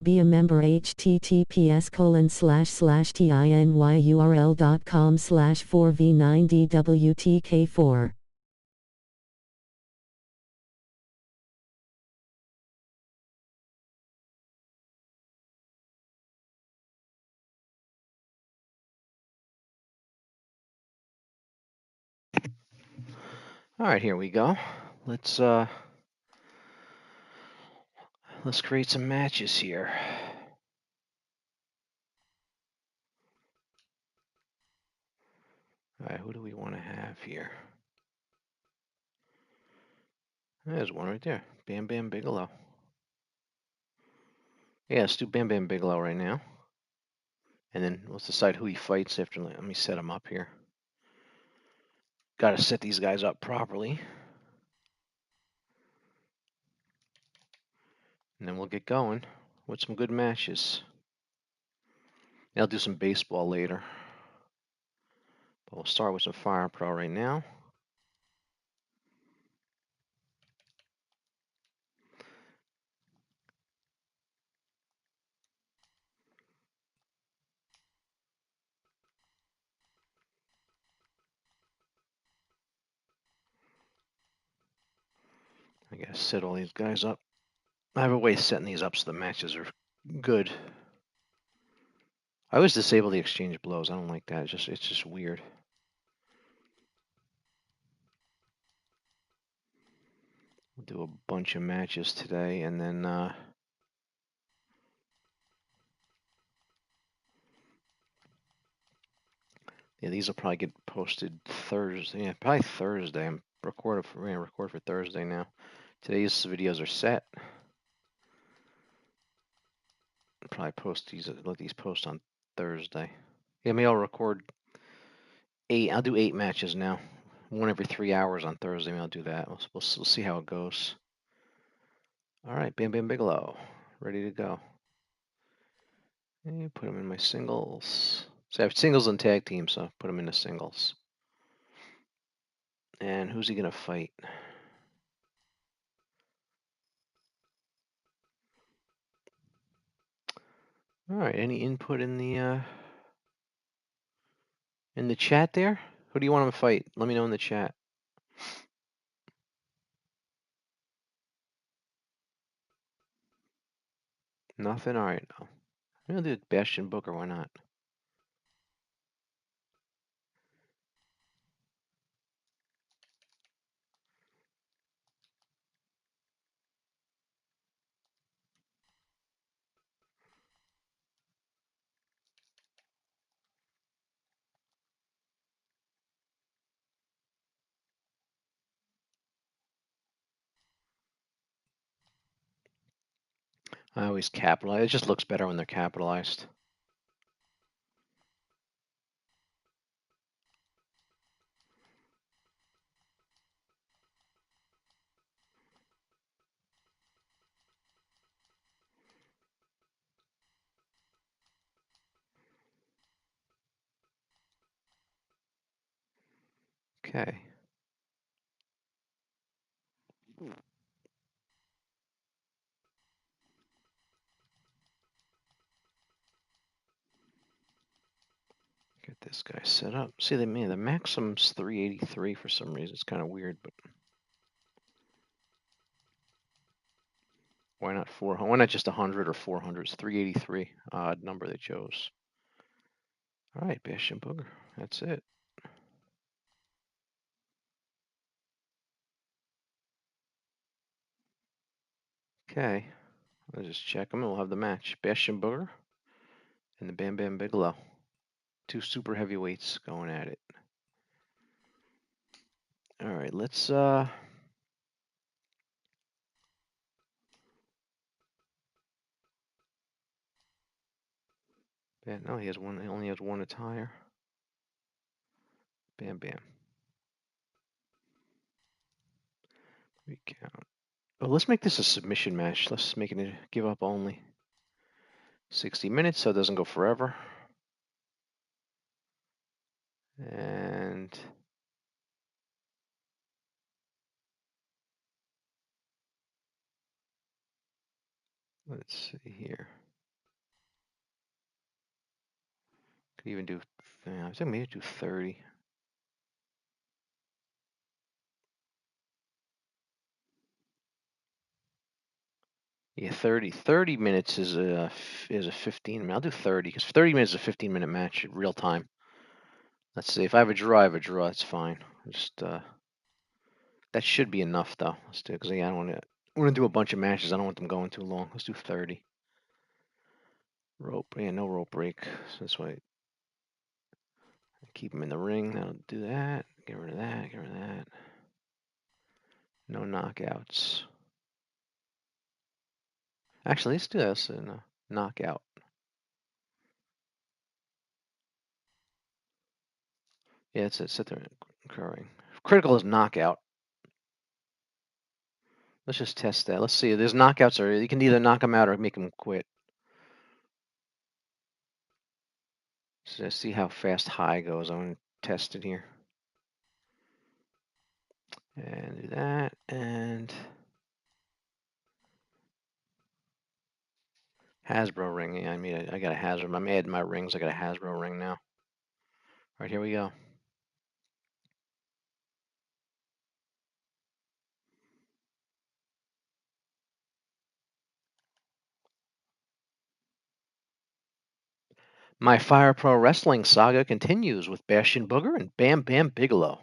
Be a member https://tinyurl.com/4v9dwtk4. All right, here we go. Let's create some matches here. All right, who do we want to have here? There's one right there. Bam Bam Bigelow. Yeah, let's do Bam Bam Bigelow right now. And then let's decide who he fights after. Let me set him up here. Got to set these guys up properly. And then we'll get going with some good matches. I'll do some baseball later. But we'll start with some Fire Pro right now. I gotta set all these guys up. I have a way of setting these up so the matches are good. I always disable the exchange blows. I don't like that. It's just weird. We'll do a bunch of matches today, and then yeah, these will probably get posted Thursday. Yeah, probably Thursday. I'm record for Thursday now. Today's videos are set. I'll probably post these. Let these post on Thursday. Yeah, maybe I'll record 8. I'll do 8 matches now. One every 3 hours on Thursday. Maybe I'll do that. We'll see how it goes. All right, Bam Bam Bigelow, ready to go. And put him in my singles. So I have singles and tag teams, so put him into singles. And who's he gonna fight? All right. Any input in the chat there? Who do you want him to fight? Let me know in the chat. Nothing. All right. I'm gonna do Bastion Booker. Why not? I always capitalize. It just looks better when they're capitalized. Okay. Get this guy set up. See, the maximum's 383 for some reason. It's kind of weird, but why not 400? Why not just 100 or 400? It's 383. Odd number they chose. All right, Bastion Booger. That's it. Okay. Let's just check them and we'll have the match. Bastion Booger and the Bam Bam Bigelow. 2 super heavyweights going at it. All right, let's yeah, no, he only has one attire. Bam Bam. Recount. Oh, let's make this a submission match. Let's make it a give up only. 60 minutes so it doesn't go forever. And let's see here. Even do, I think maybe do 30. Yeah, 30 minutes is a 15 minute. I'll do 30 because 30 minutes is a 15-minute match real time. Let's see. If I have a draw, I have a draw. It's fine. Just that should be enough though. Let's do it because I don't want to. We're gonna do a bunch of matches. I don't want them going too long. Let's do 30. Rope. Yeah, no rope break. So this way, keep them in the ring. That'll do that. Get rid of that. Get rid of that. No knockouts. Actually, let's do this in a knockout. Yeah, it's sit there occurring. Critical is knockout. Let's just test that. Let's see. There's knockouts, or you can either knock them out or make them quit. So let's see how fast high goes. I'm going to test it here. And do that. And Hasbro ring. Yeah, I got a Hasbro. I'm adding my rings. I got a Hasbro ring now. All right, here we go. My Fire Pro Wrestling saga continues with Bastion Booger and Bam Bam Bigelow.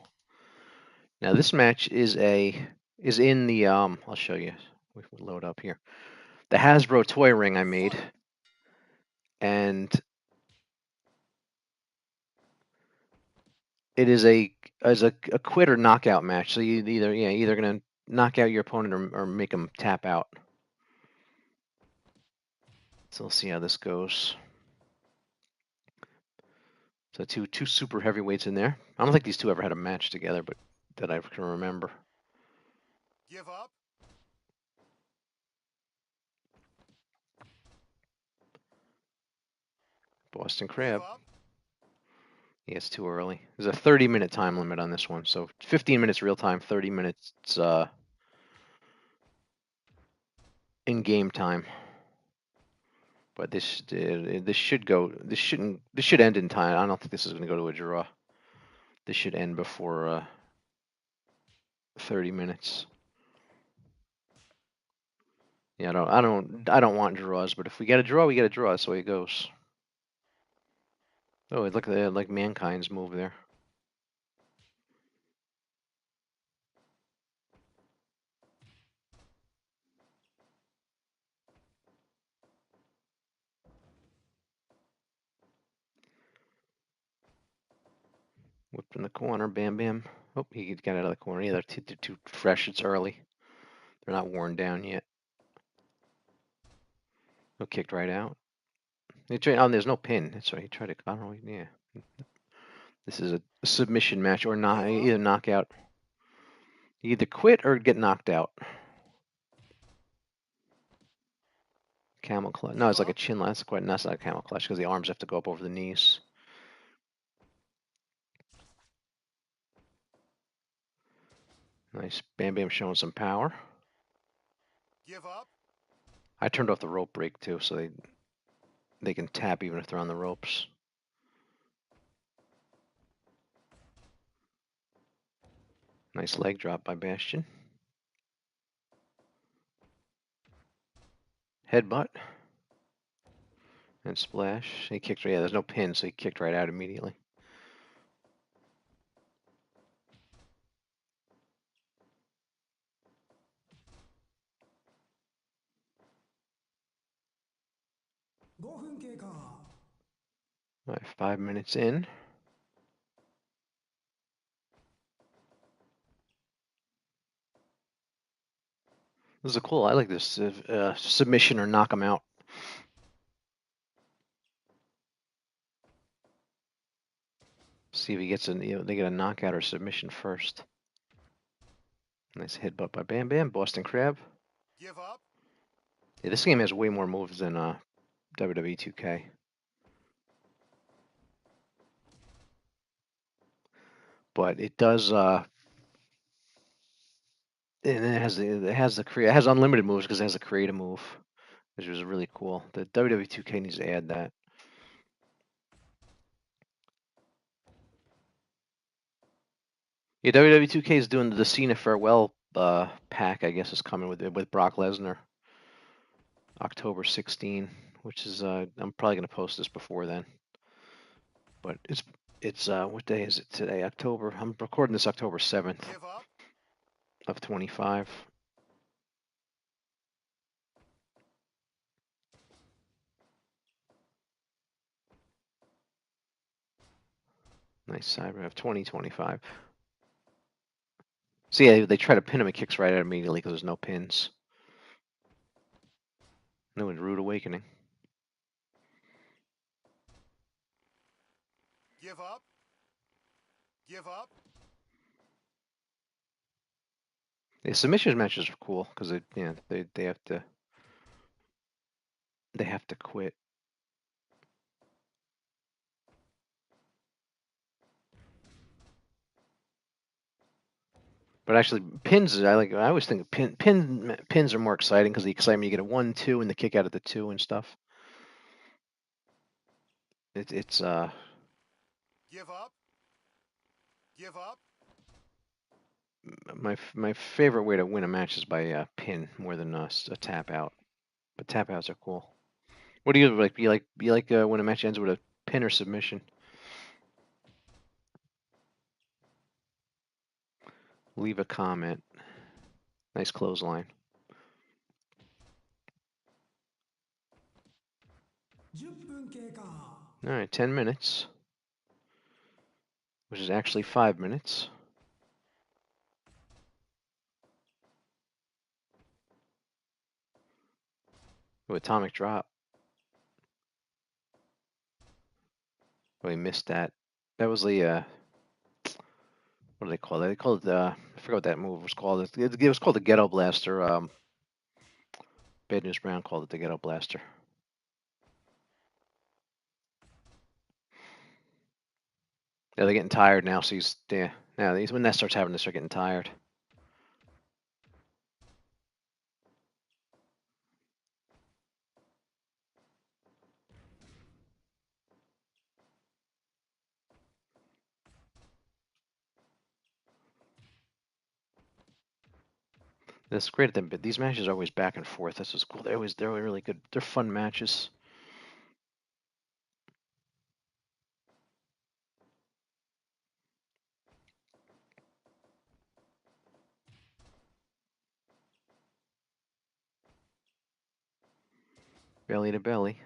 Now this match is in the I'll show you. We load up here. The Hasbro toy ring I made, and it is a quit or knockout match. So you either gonna knock out your opponent or make them tap out. So we'll see how this goes. So two super heavyweights in there. I don't think these two ever had a match together, but that I can remember. Give up. Boston Crab. Yeah, it's too early. There's a 30-minute time limit on this one, so 15 minutes real time, 30 minutes in game time. But this should end in time. I don't think this is going to go to a draw. This should end before 30 minutes. Yeah, I don't want draws, but if we get a draw, we get a draw. That's the way it goes. Oh, look at that, like Mankind's move there. Whipped in the corner, bam, bam. Oh, he got out of the corner. Yeah, they're too fresh. It's early. They're not worn down yet. Oh, kicked right out. There's no pin. That's right. He tried to. I don't know. Yeah. This is a submission match or not. Either knockout. You either quit or get knocked out. Camel clutch. No, it's like a chin lock. That's not a camel clutch because the arms have to go up over the knees. Nice. Bam Bam showing some power. Give up. I turned off the rope break too, so they can tap even if they're on the ropes. Nice leg drop by Bastion. Headbutt. And splash. He kicked. Yeah, there's no pin, so he kicked right out immediately. All right, 5 minutes in. This is cool. I like this submission or knock him out. See if he gets they get a knockout or submission first. Nice headbutt by Bam Bam. Boston Crab. Give up. Yeah, this game has way more moves than WWE 2K. But it does. And it has unlimited moves because it has a creative move, which was really cool. The WWE 2K needs to add that. Yeah, WWE 2K is doing the Cena farewell pack. I guess is coming with Brock Lesnar, October 16, which is I'm probably gonna post this before then. But it's what day is it today? October. I'm recording this October 7th Give up. of 25. Nice side rev 2025. See, they try to pin him. It kicks right out immediately because there's no pins. No rude awakening. Give up. Give up. The submission matches are cool because they have to quit. But actually, pins I like. I always think pins are more exciting because the excitement you get a 1-2 and the kick out at the 2 and stuff. It's Give up. Give up. my favorite way to win a match is by pin more than a tap out. But tap outs are cool. What do you like? You like when a match ends with a pin or submission? Leave a comment. Nice clothesline. All right, 10 minutes, which is actually 5 minutes. Ooh, atomic drop. Oh, we missed that. That was the what do they call it? They called it I forgot what that move was called. It was called the Ghetto Blaster. Bad News Brown called it the Ghetto Blaster. Yeah, they're getting tired now. So now when that starts happening, they start getting tired. That's great at them, but these matches are always back and forth. That's what's cool. They're really good. They're fun matches. Belly to belly.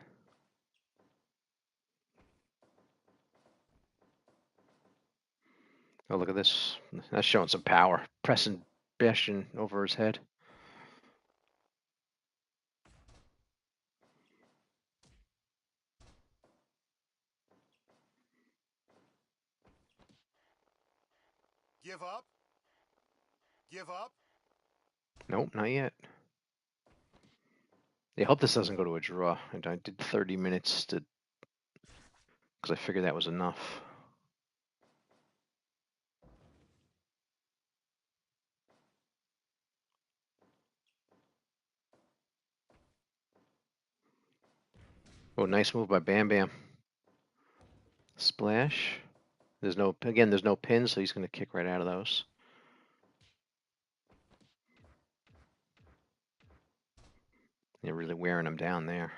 Oh, look at this. That's showing some power. Pressing Bastion over his head. Give up. Give up. Nope, not yet. I hope this doesn't go to a draw. And I did 30 minutes because I figured that was enough. Oh, nice move by Bam Bam. Splash. There's no pins, so he's going to kick right out of those. You're really wearing him down there.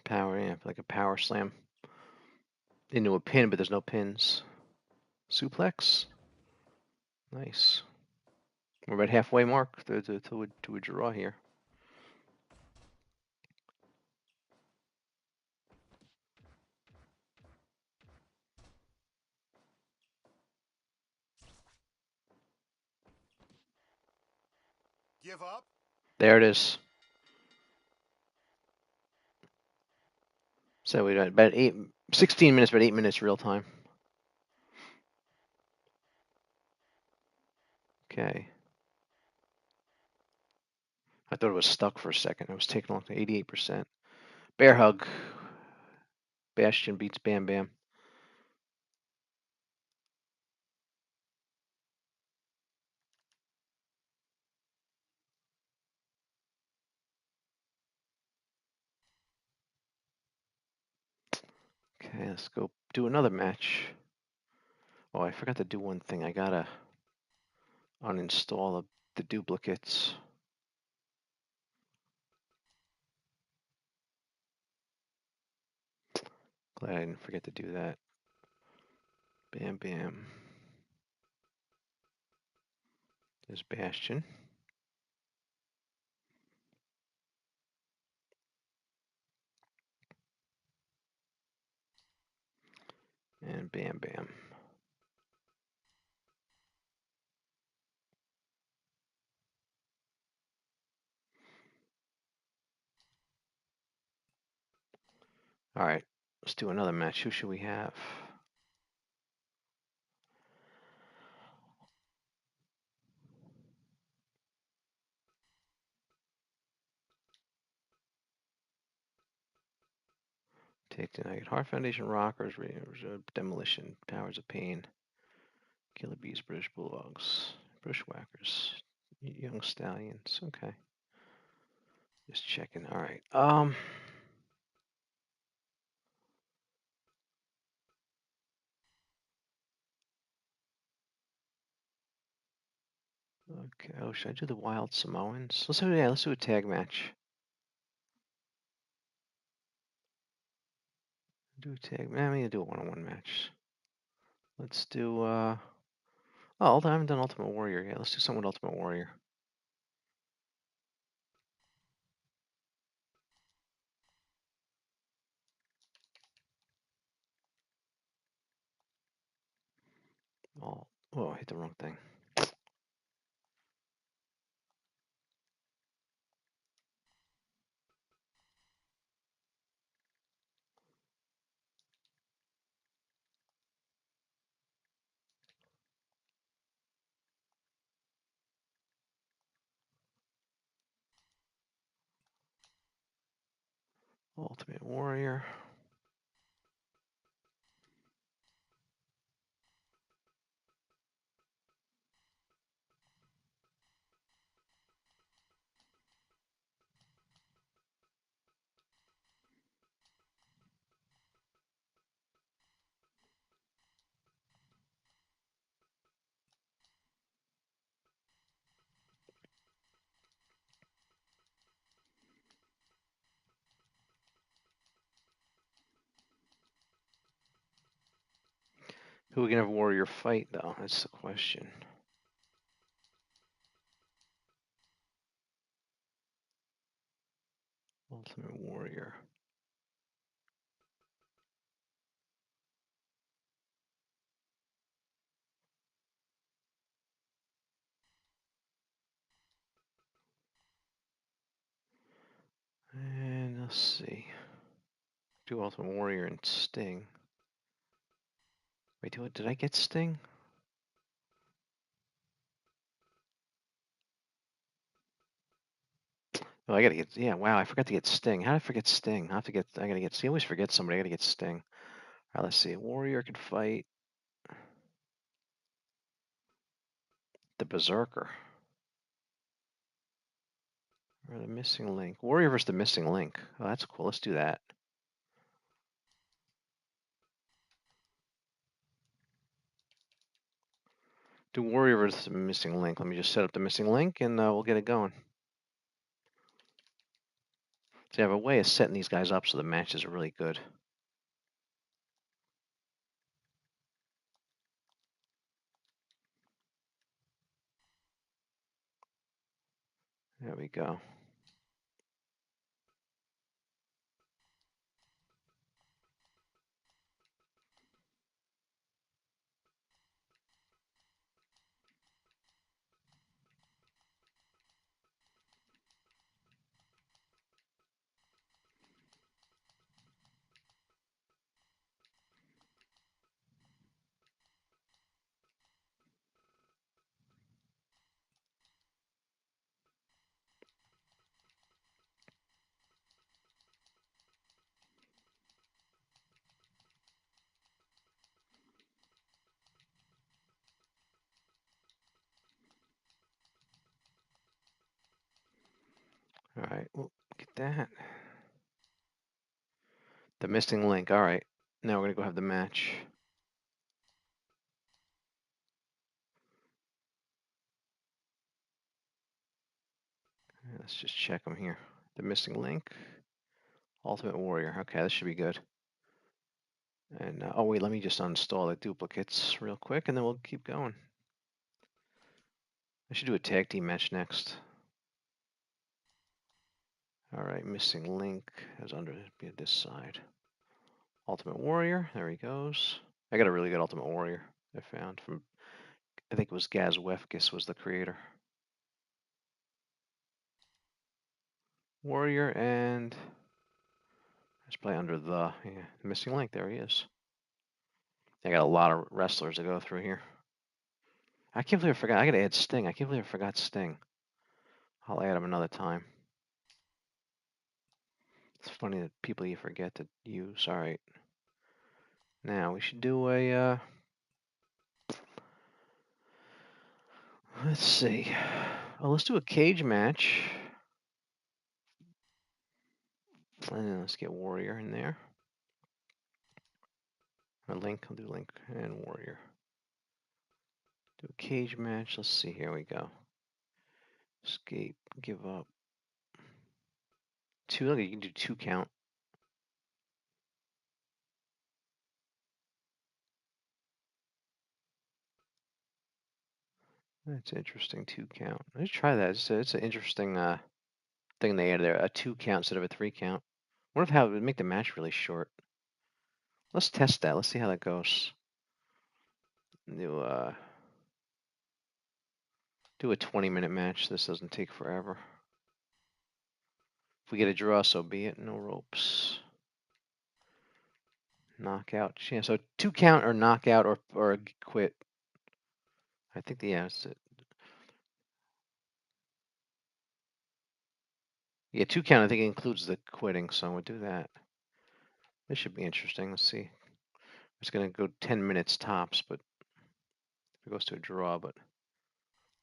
Power amp, like a power slam into a pin, but there's no pins. Suplex. Nice. We're about halfway mark to a draw here. Give up. There it is. So we got about 16 minutes, about 8 minutes real time. Okay. I thought it was stuck for a second. It was taking long. 88%. Bear hug. Bastion beats Bam Bam. Okay, let's go do another match. Oh, I forgot to do one thing. I gotta uninstall the duplicates. Glad I didn't forget to do that. Bam Bam. There's Bastion. And Bam Bam. All right, let's do another match. Who should we have? Take tonight. Heart Foundation Rockers, Demolition, Powers of Pain, Killer Bees, British Bulldogs, Bushwhackers, Young Stallions. Okay. Just checking. All right. Okay. Oh, should I do the Wild Samoans? Let's do a tag match. Do a tag. I'm gonna do a one-on-one match. Let's do. Oh, I haven't done Ultimate Warrior yet. Let's do something with Ultimate Warrior. Oh, I hit the wrong thing. Ultimate Warrior. Who are we gonna have Warrior fight though? That's the question. Ultimate Warrior. And let's see. Do Ultimate Warrior and Sting. Wait, did I get Sting? Oh, I gotta get. Yeah, wow, I forgot to get Sting. How did I forget Sting? I gotta get. See, I always forget somebody. I gotta get Sting. All right, let's see. Warrior could fight the Berserker. Or the Missing Link. Warrior versus the Missing Link. Oh, that's cool. Let's do that. Do Warrior versus the Missing Link. Let me just set up the Missing Link and we'll get it going. So I have a way of setting these guys up so the matches are really good. There we go. All right, well, get that. The missing link. All right, now we're gonna go have the match. Let's just check them here. The missing link. Ultimate Warrior. Okay, this should be good. And oh wait, let me just uninstall the duplicates real quick, and then we'll keep going. I should do a tag team match next. All right, missing link is under this side. Ultimate Warrior. There he goes. I got a really good Ultimate Warrior I found from. I think it was Gaz Wefkis was the creator. Warrior and let's play under the missing link. There he is. I got a lot of wrestlers to go through here. I can't believe I forgot. I gotta add Sting. I can't believe I forgot Sting. I'll add him another time. It's funny that people you forget to use. All right. Now we should do a. Let's see. Oh, let's do a cage match. And then let's get Warrior in there. Or Link. I'll do Link and Warrior. Do a cage match. Let's see. Here we go. Escape. Give up. Two. Look, you can do 2 count. That's interesting. 2 count. Let's try that. It's an interesting thing they added there. A 2 count instead of a 3 count. What if how it would make the match really short? Let's test that. Let's see how that goes. Do a 20-minute match. This doesn't take forever. If we get a draw, so be it. No ropes. Knockout. Yeah, so 2 count or knockout or quit. I think that's it. Yeah, 2 count. I think it includes the quitting, so we'll do that. This should be interesting. Let's see. It's gonna go 10 minutes tops, but it goes to a draw. But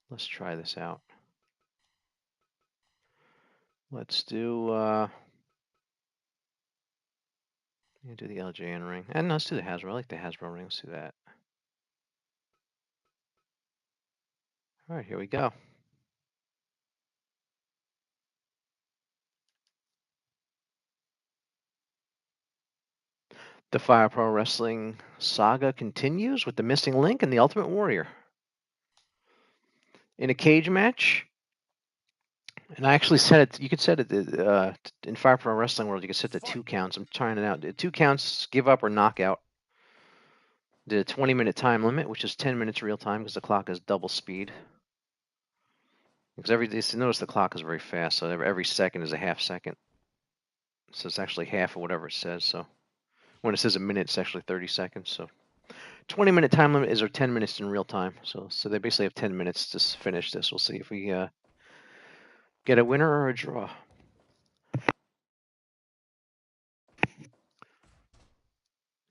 let's try this out. Let's do do the LJN ring, and let's do the Hasbro. I like the Hasbro ring. Let's do that. All right, here we go. The Fire Pro Wrestling saga continues with the missing link and the Ultimate Warrior in a cage match. And I actually set it. You could set it in Fire Pro Wrestling World. You could set the 2 counts. I'm trying it out. 2 counts, give up or knockout. Did a 20-minute time limit, which is 10 minutes real time because the clock is double speed. Because notice the clock is very fast, so every second is a half second. So it's actually half of whatever it says. So when it says a minute, it's actually 30 seconds. So 20-minute time limit is 10 minutes in real time. So they basically have 10 minutes to finish this. We'll see if we get a winner or a draw.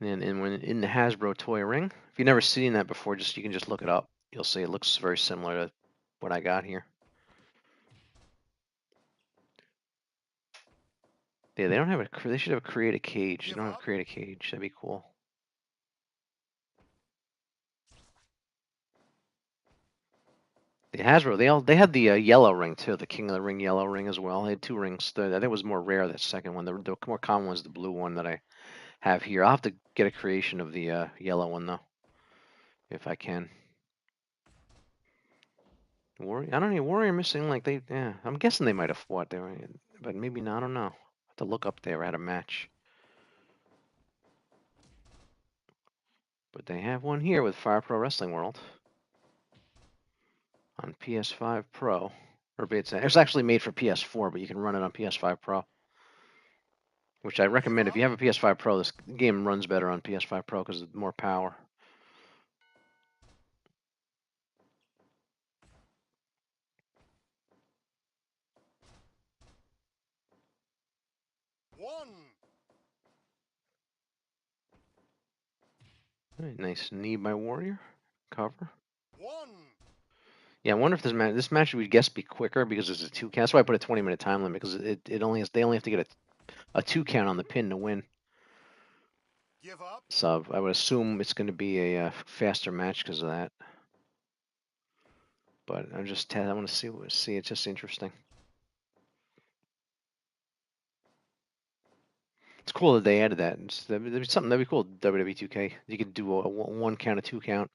And when in the Hasbro toy ring, if you've never seen that before, you can just look it up. You'll see it looks very similar to what I got here. Yeah, they don't have they should have a create a cage. They don't have a create a cage. That'd be cool. The Hasbro, they had the yellow ring too, the King of the Ring yellow ring as well. They had 2 rings. I think it was more rare, that second one. The more common one is the blue one that I have here. I'll have to get a creation of the yellow one though, if I can. Warrior, I don't know. Warrior missing like yeah. I'm guessing they might have fought there, but maybe not. I don't know. I have to look up there at a match. But they have one here with Fire Pro Wrestling World on PS5 Pro. Or it's actually made for PS4, but you can run it on PS5 Pro. Which I recommend. If you have a PS5 Pro, this game runs better on PS5 Pro because of more power. Right, nice knee by Warrior. Cover. Yeah, I wonder if this match would guess be quicker because it's a 2 count. That's why I put a 20-minute time limit because it only has they only have to get a 2 count on the pin to win. Give up. So I would assume it's going to be a faster match because of that. But I want to see. It's just interesting. It's cool that they added that. That'd be something that'd be cool. WWE 2K. You could do a 1 count, a 2 count,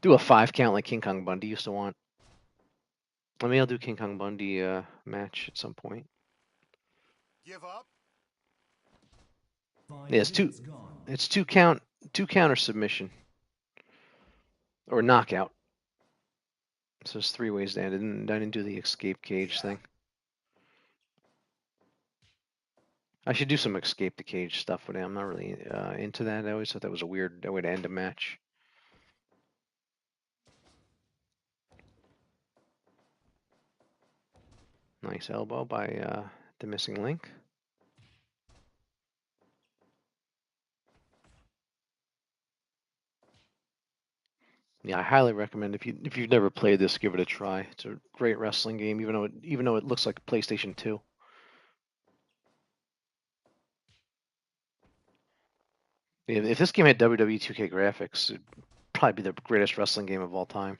do a 5 count like King Kong Bundy used to want. Maybe I'll do King Kong Bundy match at some point. Give up. Yeah, it's 2 count, 2 count or submission or knockout. So there's 3 ways to end it. And I didn't do the escape cage thing. I should do some escape the cage stuff, but I'm not really into that. I always thought that was a weird way to end a match. Nice elbow by the missing link. Yeah, I highly recommend if you've never played this, give it a try. It's a great wrestling game, even though it looks like a PlayStation 2. If this game had WWE 2K graphics, it'd probably be the greatest wrestling game of all time.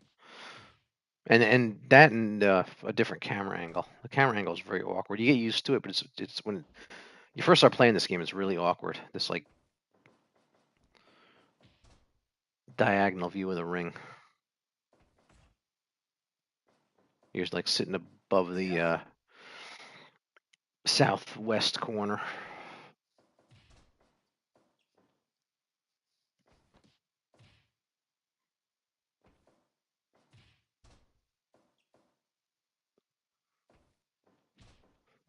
And that and a different camera angle. The camera angle is very awkward. You get used to it, but it's when you first start playing this game, it's really awkward. This like diagonal view of the ring. You're like sitting above the southwest corner.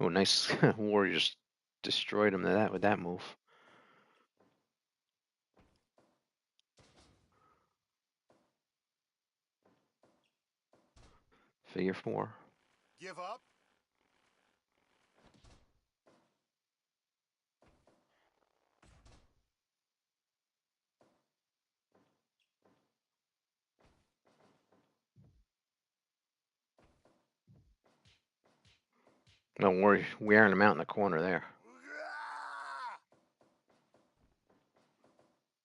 Oh, nice! Warrior just destroyed him with that move. Figure 4. Give up. Don't worry, wearing him out in the corner there.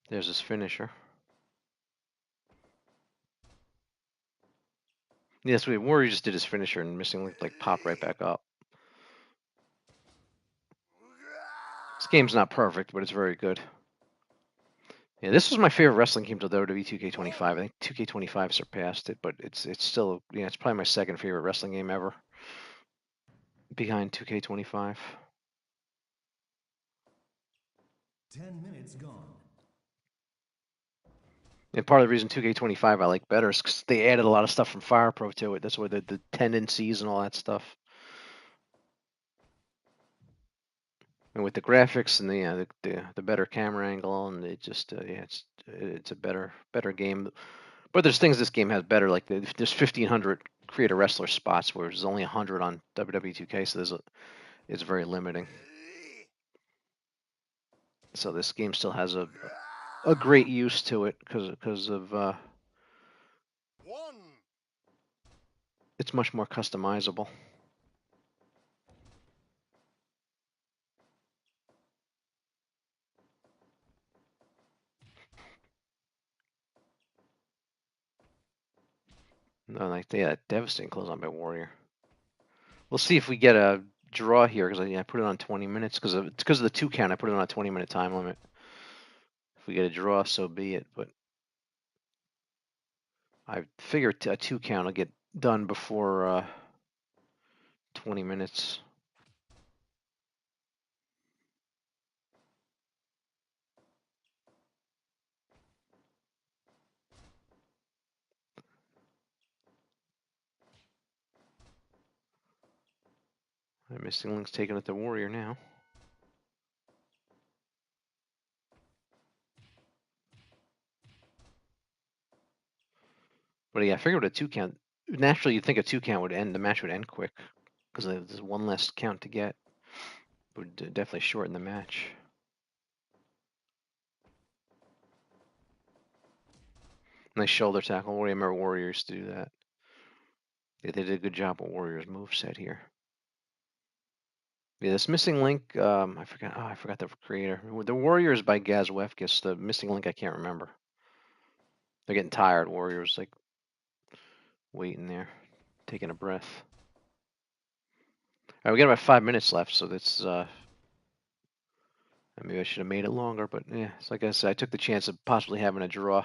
There's his finisher. Yes, Warrior just did his finisher and missing link like popped right back up. This game's not perfect, but it's very good. Yeah, this was my favorite wrestling game till WWE 2K25. I think 2K25 surpassed it, but it's still it's probably my second favorite wrestling game ever, behind 2K25. 10 minutes gone. And part of the reason 2K25 I like better is because they added a lot of stuff from Fire Pro to it. That's why the tendencies and all that stuff. And with the graphics and the better camera angle, and it just it's a better game. But there's things this game has better, like there's 1,500 create a wrestler spots, where there's only 100 on WWE 2K, so it's very limiting. So this game still has a great use to it because of One. it's much more customizable. No, like devastating close on by Warrior. We'll see if we get a draw here because I put it on 20 minutes because of the 2 count. I put it on a 20-minute time limit. If we get a draw, so be it. But I figure a 2 count will get done before 20 minutes. Missing Link's taking it to Warrior now. But yeah, I figured a 2 count. Naturally, you'd think a 2 count would end. The match would end quick because there's one less count to get. It would definitely shorten the match. Nice shoulder tackle. I remember Warrior used to do that. Yeah, they did a good job with Warriors moveset here. Yeah, this missing link, I forgot. Oh, I forgot the creator. The Warriors by Gaz Wefkis. The missing link, I can't remember. They're getting tired. Warriors like waiting there, taking a breath. All right, we got about 5 minutes left, so that's maybe I should have made it longer, but yeah, it's like I said, I took the chance of possibly having a draw.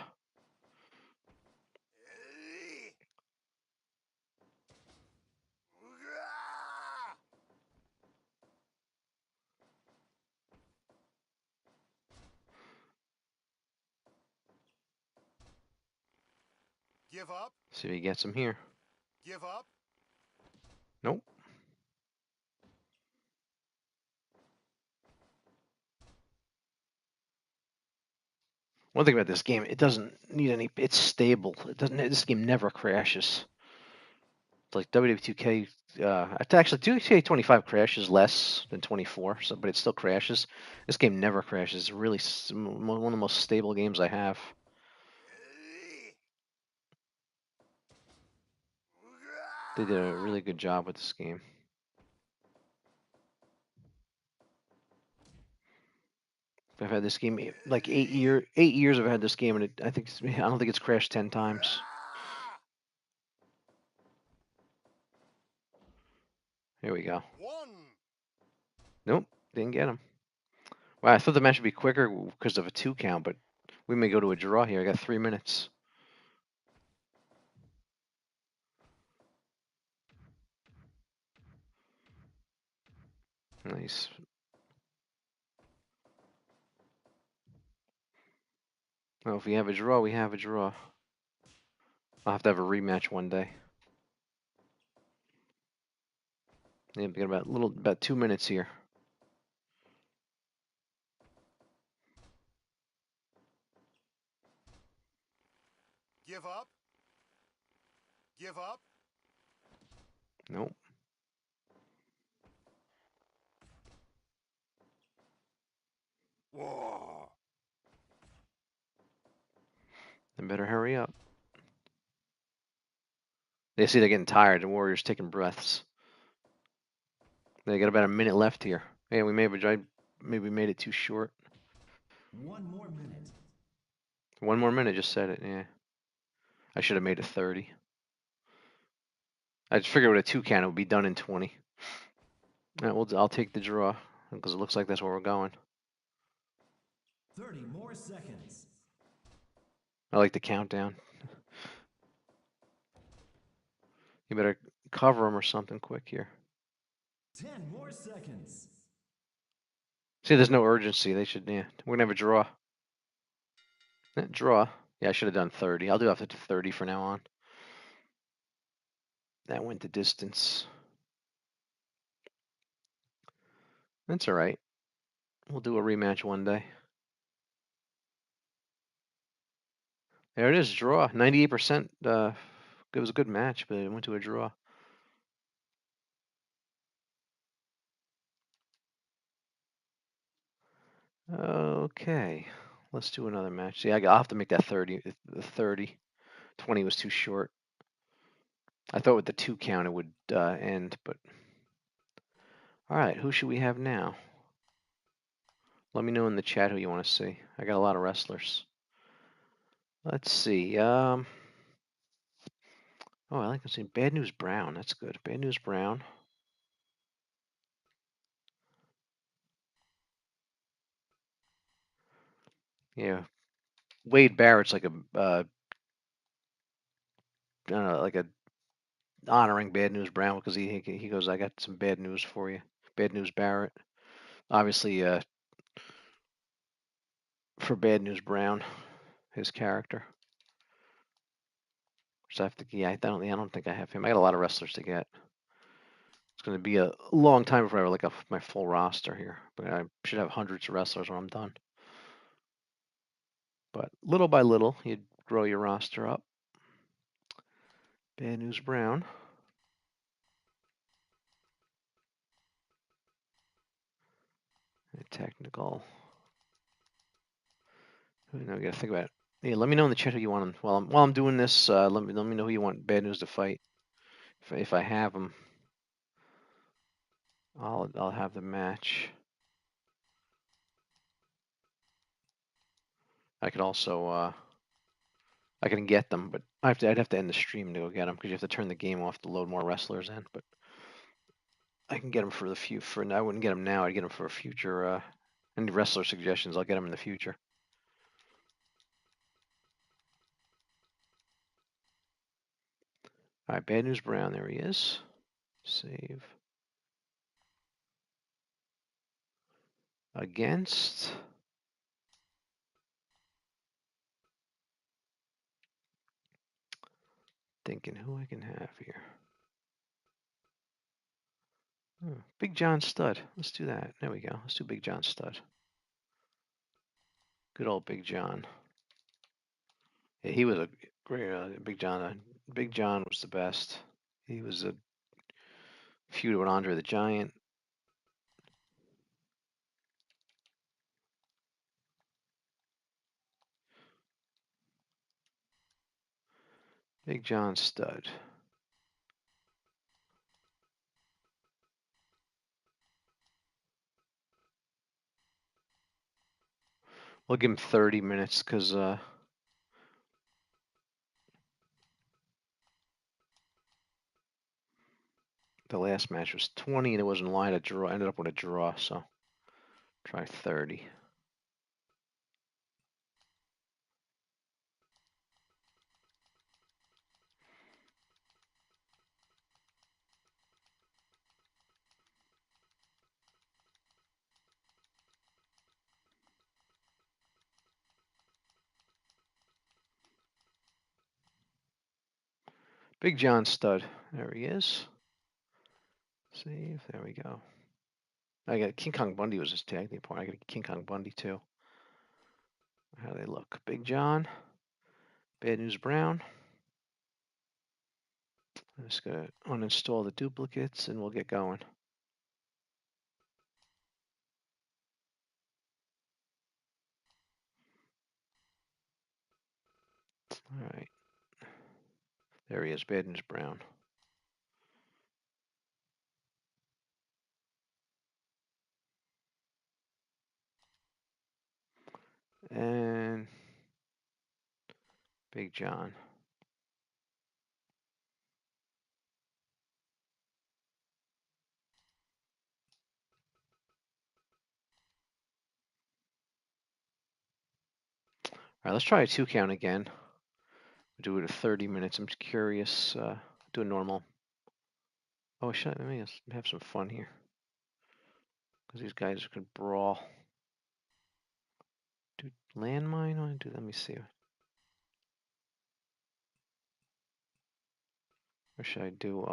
Give up. See if he gets him here. Give up. Nope. One thing about this game, it doesn't need any. It's stable. It doesn't. This game never crashes. It's like WW2K. It's actually 2K25 crashes less than 24, so but it still crashes. This game never crashes. It's really one of the most stable games I have. They did a really good job with this game. I've had this game like 8 years. I've had this game, and I don't think it's crashed 10 times. Here we go. One. Nope, didn't get him. Wow, I thought the match would be quicker because of a 2 count, but we may go to a draw here. I got 3 minutes. Nice. Well, if we have a draw, we have a draw. I'll have to have a rematch one day. Yeah, we got about 2 minutes here. Give up. Give up. Nope. Whoa. Then better hurry up. They see they're getting tired. The Warriors taking breaths. They got about a minute left here. Hey, we maybe made it too short. 1 more minute. 1 more minute, just said it. Yeah. I should have made it 30. I just figured with a 2 count it would be done in 20. All right, well, I'll take the draw because it looks like that's where we're going. 30 more seconds. I like the countdown. You better cover them or something quick here. 10 more seconds. See, there's no urgency. They should, yeah. We're gonna have a draw. Draw. Yeah, I should have done 30. I'll do up to 30 from now on. That went the distance. That's all right. We'll do a rematch one day. There it is, draw. 98%. It was a good match, but it went to a draw. Okay, let's do another match. See, I'll have to make that 30. The 30. 20 was too short. I thought with the 2 count it would end, but all right. Who should we have now? Let me know in the chat who you want to see. I got a lot of wrestlers. Let's see. Oh, I like to see Bad News Brown. That's good. Bad News Brown. Yeah, Wade Barrett's like a I don't know, like a honoring Bad News Brown because he goes, I got some bad news for you. Bad News Barrett. Obviously, for Bad News Brown, his character. So I have to, yeah, I don't think I have him. I got a lot of wrestlers to get. It's going to be a long time before I have like my full roster here, but I should have hundreds of wrestlers when I'm done. But little by little, you grow your roster up. Bad News Brown. Technical. Now we got to think about it. Yeah, let me know in the chat who you want. While I'm doing this, let me know who you want Bad News to fight. If I have them, I'll have the match. I could also I can get them, but I'd have to end the stream to go get them because you have to turn the game off to load more wrestlers in. But I can get them for the I wouldn't get them now. I'd get them for a future. Any wrestler suggestions, I'll get them in the future. All right, Bad News Brown. There he is. Save. Against. Thinking who I can have here. Big John Studd. Let's do that. There we go. Let's do Big John Studd. Good old Big John. Yeah, he was a great Big John. Big John was the best. He was a feud with Andre the Giant. Big John Studd. We'll give him 30 minutes because the last match was 20 and it was in line to draw. Ended up with a draw, so try 30. Big John Studd. There he is. Save. There we go. I got King Kong Bundy was his tag team partner. I got King Kong Bundy too. How do they look? Big John. Bad News Brown. I'm just gonna uninstall the duplicates and we'll get going. All right. There he is, Bad News Brown. And Big John. All right, let's try a 2 count again. We'll do it at 30 minutes. I'm just curious. Do a normal. Oh, shit. Let me have some fun here. Because these guys could brawl. Do landmine? Let me see. Or should I do,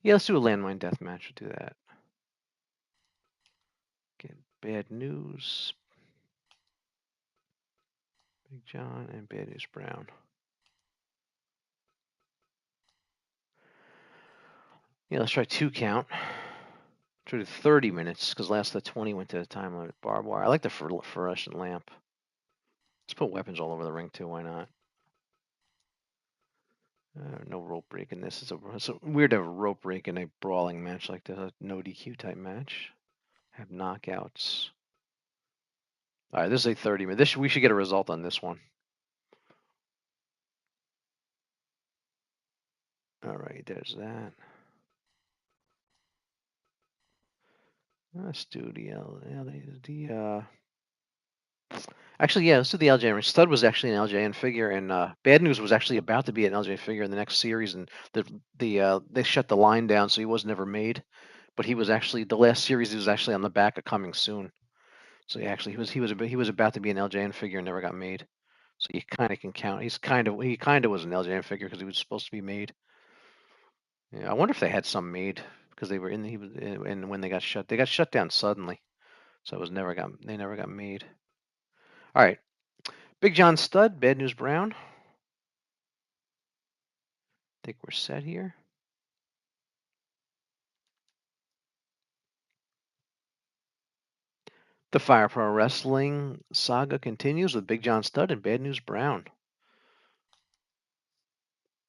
yeah, let's do a landmine death match. We'll do that. Get Bad News. Big John and Bad News Brown. Yeah, let's try 2 count. Try to 30 minutes because last the 20 went to the time limit barbed wire. I like the fluorescent lamp. Let's put weapons all over the ring too. Why not? No rope break in this. It's weird to have a rope break in a brawling match like this. A no DQ type match. Have knockouts. All right, this is a 30 minute. We should get a result on this one. All right, there's that. Let's do actually, yeah, let's do the LJN. Stud was actually an LJN figure, and Bad News was actually about to be an LJN figure in the next series, and they shut the line down, so he was never made. But he was actually the last series. He was actually on the back of Coming Soon. So he was about to be an LJN figure and never got made. So you kind of can count. He kind of was an LJN figure because he was supposed to be made. Yeah, I wonder if they had some made because they were in. He was and when they got shut down suddenly. So they never got made. All right, Big John Studd, Bad News Brown. I think we're set here. The Fire Pro Wrestling saga continues with Big John Studd and Bad News Brown.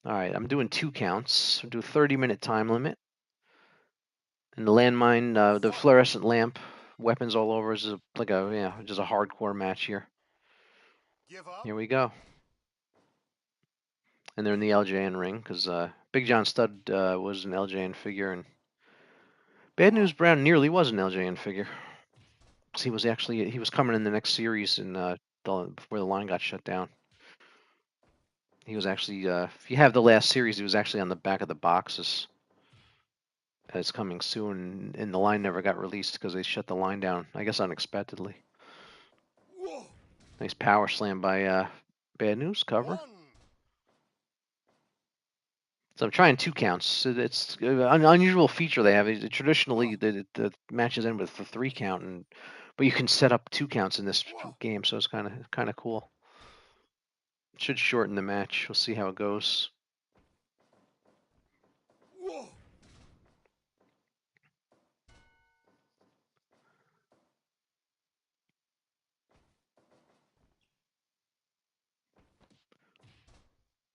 All right, I'm doing 2 counts. I'll do a 30-minute time limit. And the landmine, the fluorescent lamp, weapons all over is like a just a hardcore match here. Give up. Here we go. And they're in the LJN ring because Big John Studd was an LJN figure, and Bad News Brown nearly was an LJN figure. He was coming in the next series in before the line got shut down. He was actually, if you have the last series, he was actually on the back of the boxes. It's coming soon, and the line never got released because they shut the line down, I guess unexpectedly. Nice power slam by Bad News cover. One. So I'm trying 2 counts. It's an unusual feature they have. Traditionally, the matches end with a 3 count, but you can set up 2 counts in this game, so it's kind of cool. It should shorten the match. We'll see how it goes.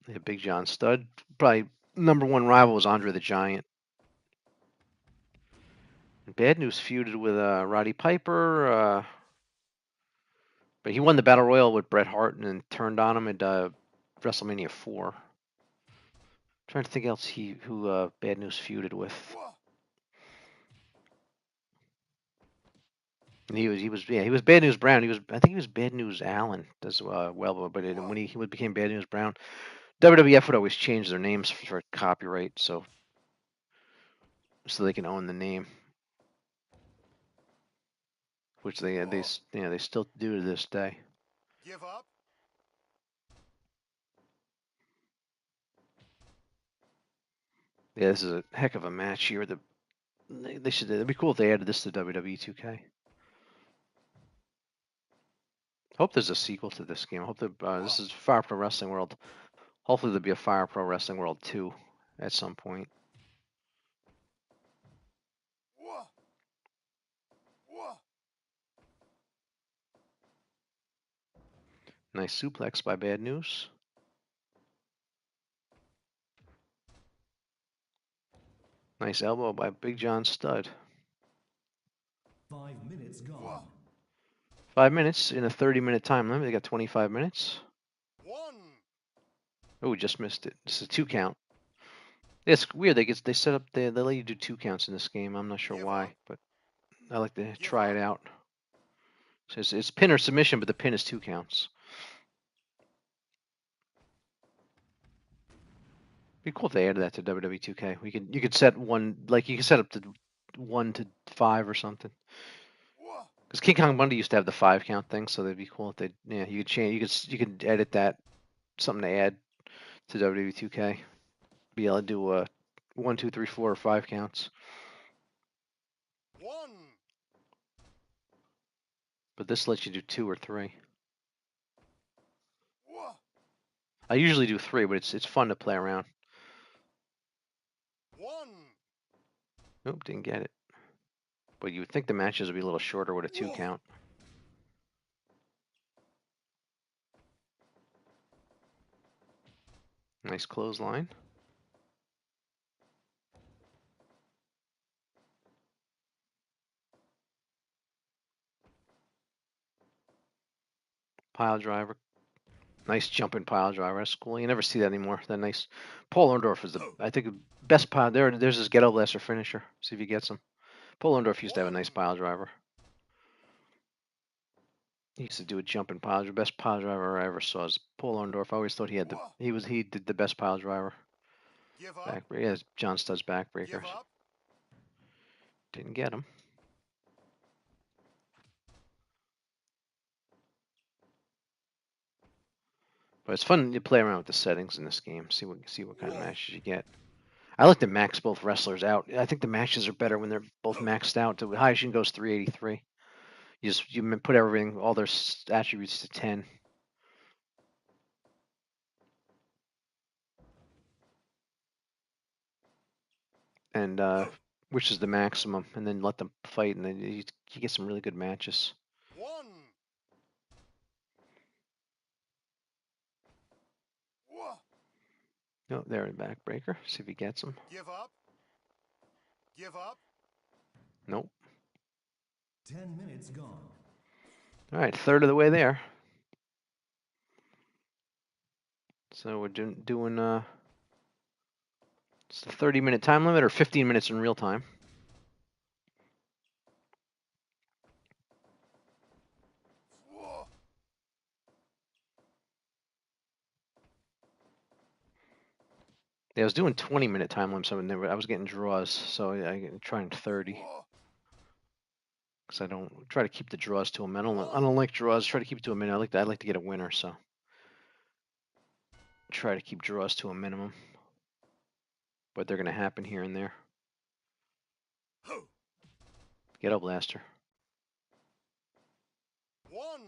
Yeah, Big John Studd. Probably #1 rival was Andre the Giant. Bad News feuded with Roddy Piper, but he won the Battle Royal with Bret Hart and then turned on him at WrestleMania 4. Trying to think else who Bad News feuded with. And he was Bad News Brown. I think he was Bad News Allen as well. But when he became Bad News Brown, WWF would always change their names for copyright, so they can own the name, which they still do to this day. Give up. Yeah, this is a heck of a match here. It'd be cool if they added this to WWE 2K. Hope there's a sequel to this game. I hope that this is Fire Pro Wrestling World. Hopefully there'll be a Fire Pro Wrestling World 2 at some point. Nice suplex by Bad News. Nice elbow by Big John Studd. 5 minutes gone. 5 minutes in a 30-minute time limit. They got 25 minutes. One. Oh, we just missed it. This is a 2 count. It's weird. They set up they let you do 2 counts in this game. I'm not sure why, but I like to try it out. So it's pin or submission, but the pin is 2 counts. Be cool if they added that to WWE 2K. You could set one, like you could set up to 1 to 5 or something. Because King Kong Bundy used to have the 5 count thing, so that'd be cool if you could change, you could edit that, something to add to WWE 2K. Be able to do 1, 2, 3, 4, or 5 counts. One. But this lets you do 2 or 3. I usually do 3, but it's fun to play around. One. Nope, didn't get it. But you would think the matches would be a little shorter with a 2 count. Nice clothesline. Pile driver. Nice jumping pile driver. That's cool. You never see that anymore. That nice. Paul Orndorff is I think, the best pile. There's his ghetto blaster finisher. See if he gets him. Paul Orndorff used to have a nice pile driver. He used to do a jumping pile driver. Best pile driver I ever saw is Paul Orndorff. I always thought he did the best pile driver. Give up. Yeah, John Studd's Give backbreakers. up. Didn't get him. But it's fun to play around with the settings in this game. See what kind of matches you get. I like to max both wrestlers out. I think the matches are better when they're both maxed out. The highest you can go is 383. You put everything, all their attributes to 10. And which is the maximum, and then let them fight, and then you get some really good matches. One. Oh, there in backbreaker. See if he gets him. Give up. Give up. Nope. 10 minutes gone. All right, third of the way there. So we're doing it's a 30-minute time limit or 15 minutes in real time. Yeah, I was doing 20-minute time limits, so I was getting draws, so I trying 30. Because I don't try to keep the draws to a minute. I don't like draws. Try to keep it to a minute. I like to get a winner, so try to keep draws to a minimum. But they're gonna happen here and there. Get up, Blaster. One.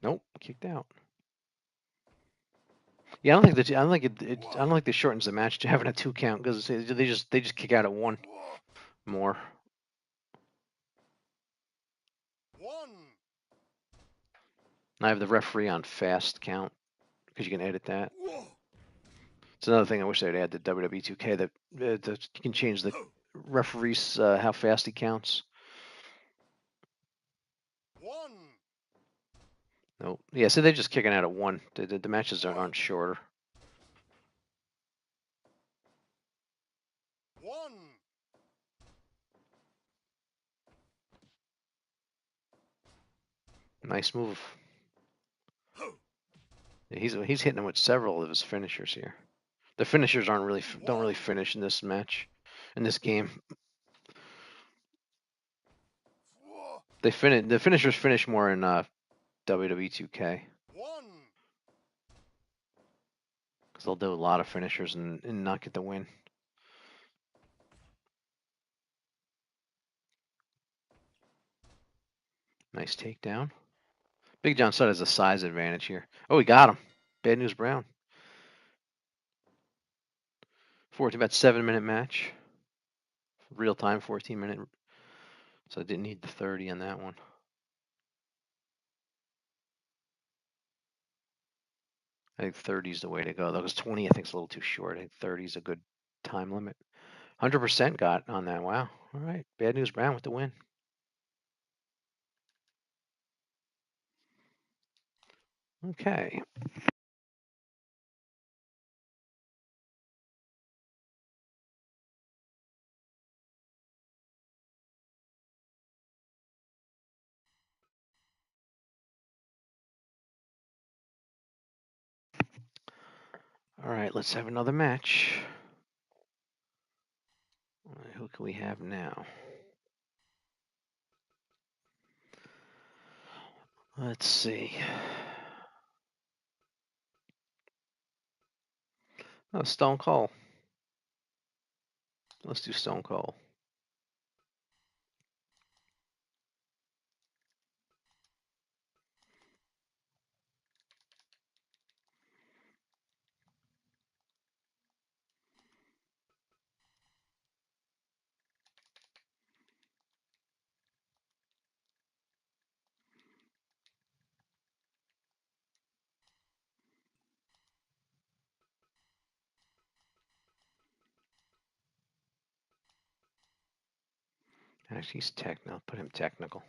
Nope, kicked out. Yeah, I don't think that. I don't think I don't think this shortens the match to having a 2 count because they just kick out at 1 more. One. I have the referee on fast count because you can edit that. It's another thing I wish they'd add to WWE 2K that you can change the referees how fast he counts. One. Nope. Yeah, so they're just kicking out at 1. The matches aren't shorter. One. Nice move. Yeah, he's hitting him with several of his finishers here. The finishers don't really finish in this match, in this game. The finishers finish more in WWE 2K One. because they'll do a lot of finishers and not get the win. Nice takedown. Big John Studd has a size advantage here. Oh, he got him. Bad News Brown. About 7-minute match. Real time, 14-minute. So I didn't need the 30 on that one. I think 30 is the way to go, though, because 20 I think is a little too short. I think 30 is a good time limit. 100% got on that. Wow. All right. Bad News Brown with the win. Okay. All right, let's have another match. All right, who can we have now? Let's see. Oh, Stone Cold. Let's do Stone Cold. Actually, he's technical. Put him technical.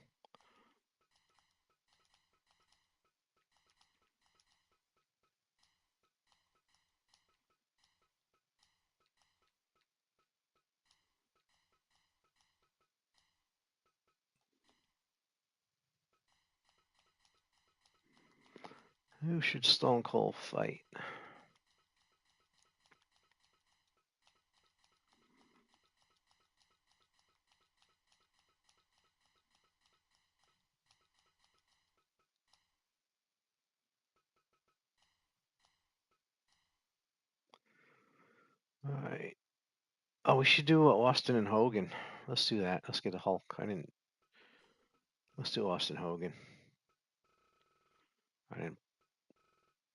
Who should Stone Cold fight? All right. Oh, we should do Austin and Hogan. Let's do that. Let's get the Hulk. Let's do Austin Hogan. I didn't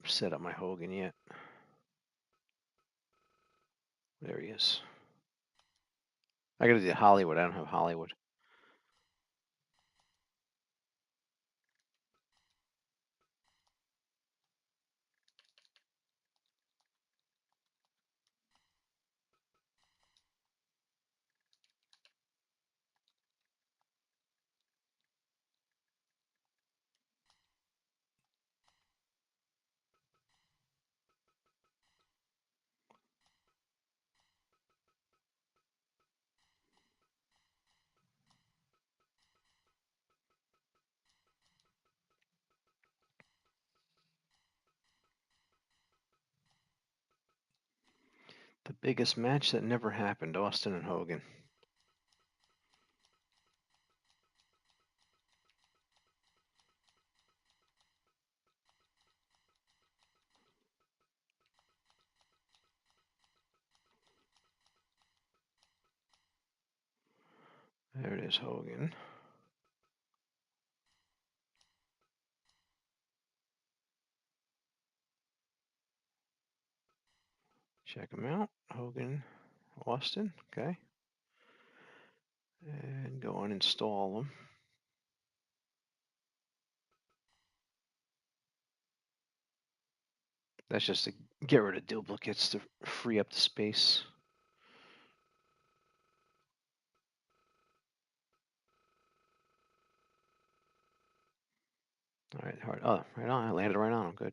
set up my Hogan yet. There he is. I gotta do Hollywood. I don't have Hollywood. The biggest match that never happened, Austin and Hogan. There it is, Hogan. Check him out. Hogan, Austin. Okay. And go uninstall them. That's just to get rid of duplicates to free up the space. All right, hard. Oh, right on. I landed right on him. Good.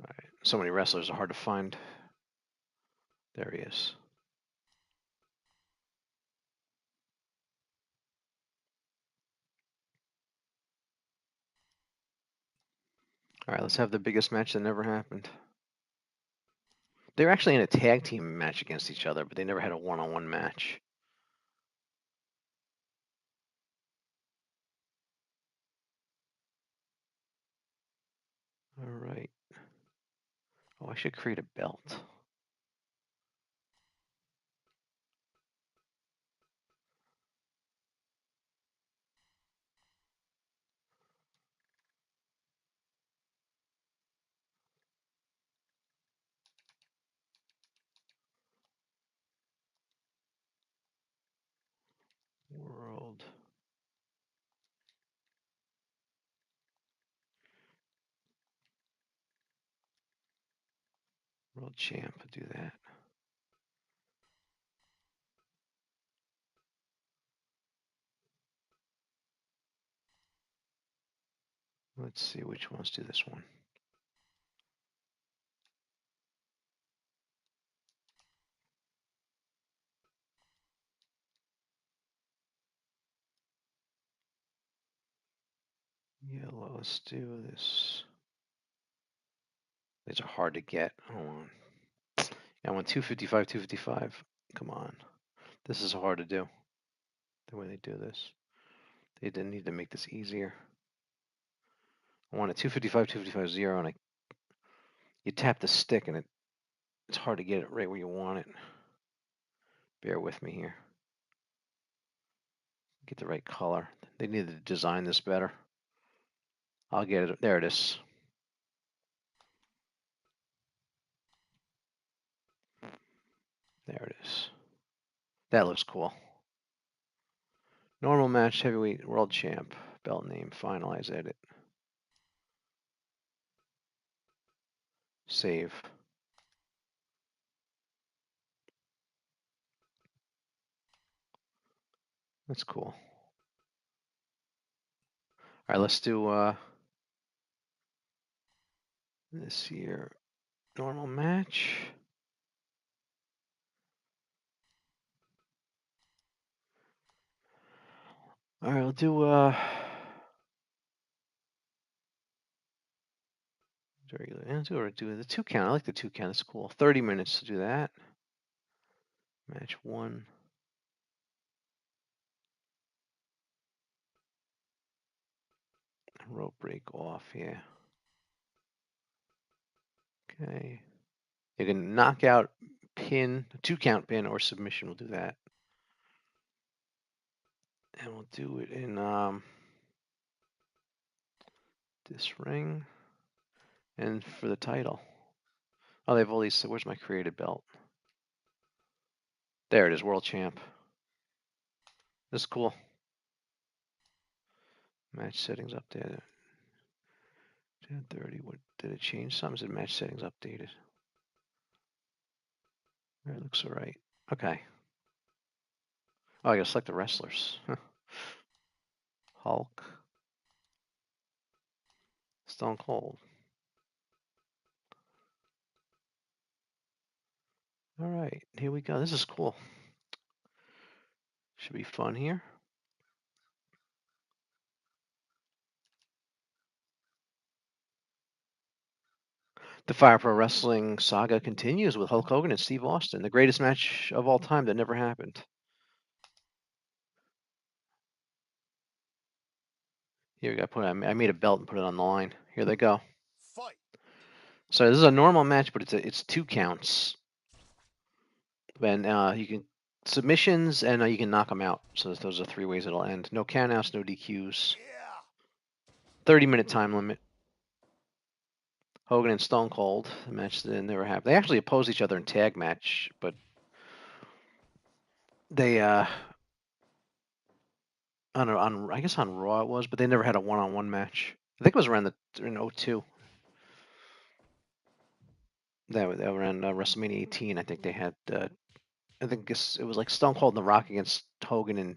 All right. So many wrestlers are hard to find. There he is. All right, let's have the biggest match that never happened. They were actually in a tag team match against each other, but they never had a one-on-one match. All right. Oh, I should create a belt. World. World champ. Do that. Let's see which ones do this one. Yellow. Let's do this. These are hard to get. Hold on. I want 255, 255. Come on. This is hard to do. The way they do this. They didn't need to make this easier. I want a 255, 255, 0, and you tap the stick, and it's hard to get it right where you want it. Bear with me here. Get the right color. They needed to design this better. I'll get it. There it is. There it is. That looks cool. Normal match, heavyweight world champ. Belt name, finalize, edit. Save. That's cool. All right, let's do this here. Normal match. All right, I'll do regular. Let's do the 2 count. I like the 2 count. It's cool. 30 minutes to do that. Match 1. Rope break off. Yeah. Okay. You can knock out, pin, 2 count pin, or submission. We'll do that. And we'll do it in this ring. And for the title. Oh, they have all these. Where's my created belt? There it is, world champ. This is cool. Match settings updated. 10:30. What did it change? Something said match settings updated. It looks alright. Okay. Oh, I gotta select the wrestlers. Hulk. Stone Cold. Alright, here we go. This is cool. Should be fun here. The Fire Pro Wrestling saga continues with Hulk Hogan and Steve Austin, the greatest match of all time that never happened. Here we got I made a belt and put it on the line. Here they go. Fight. So this is a normal match, but it's 2 counts. And you can submissions and you can knock them out. So those are 3 ways it'll end. No countouts, no DQs. Yeah. 30-minute time limit. Hogan and Stone Cold, the match that never happened. They actually opposed each other in tag match, but they I guess on Raw it was, but they never had a one-on-one match. I think it was around in 02. That was around WrestleMania 18. I think they had. I think it was like Stone Cold and The Rock against Hogan and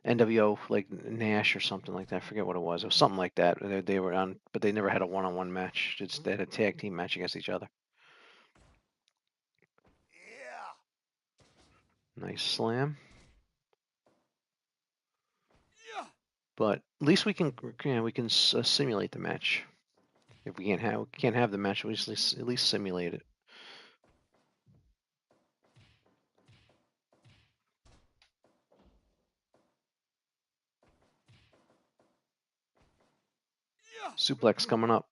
NWO, like Nash or something like that. I forget what it was. It was something like that. They were on, but they never had a one-on-one match. They had a tag team match against each other. Yeah. Nice slam. Yeah. But at least we can simulate the match. If we can't have the match, we at least simulate it. Yeah. Suplex coming up.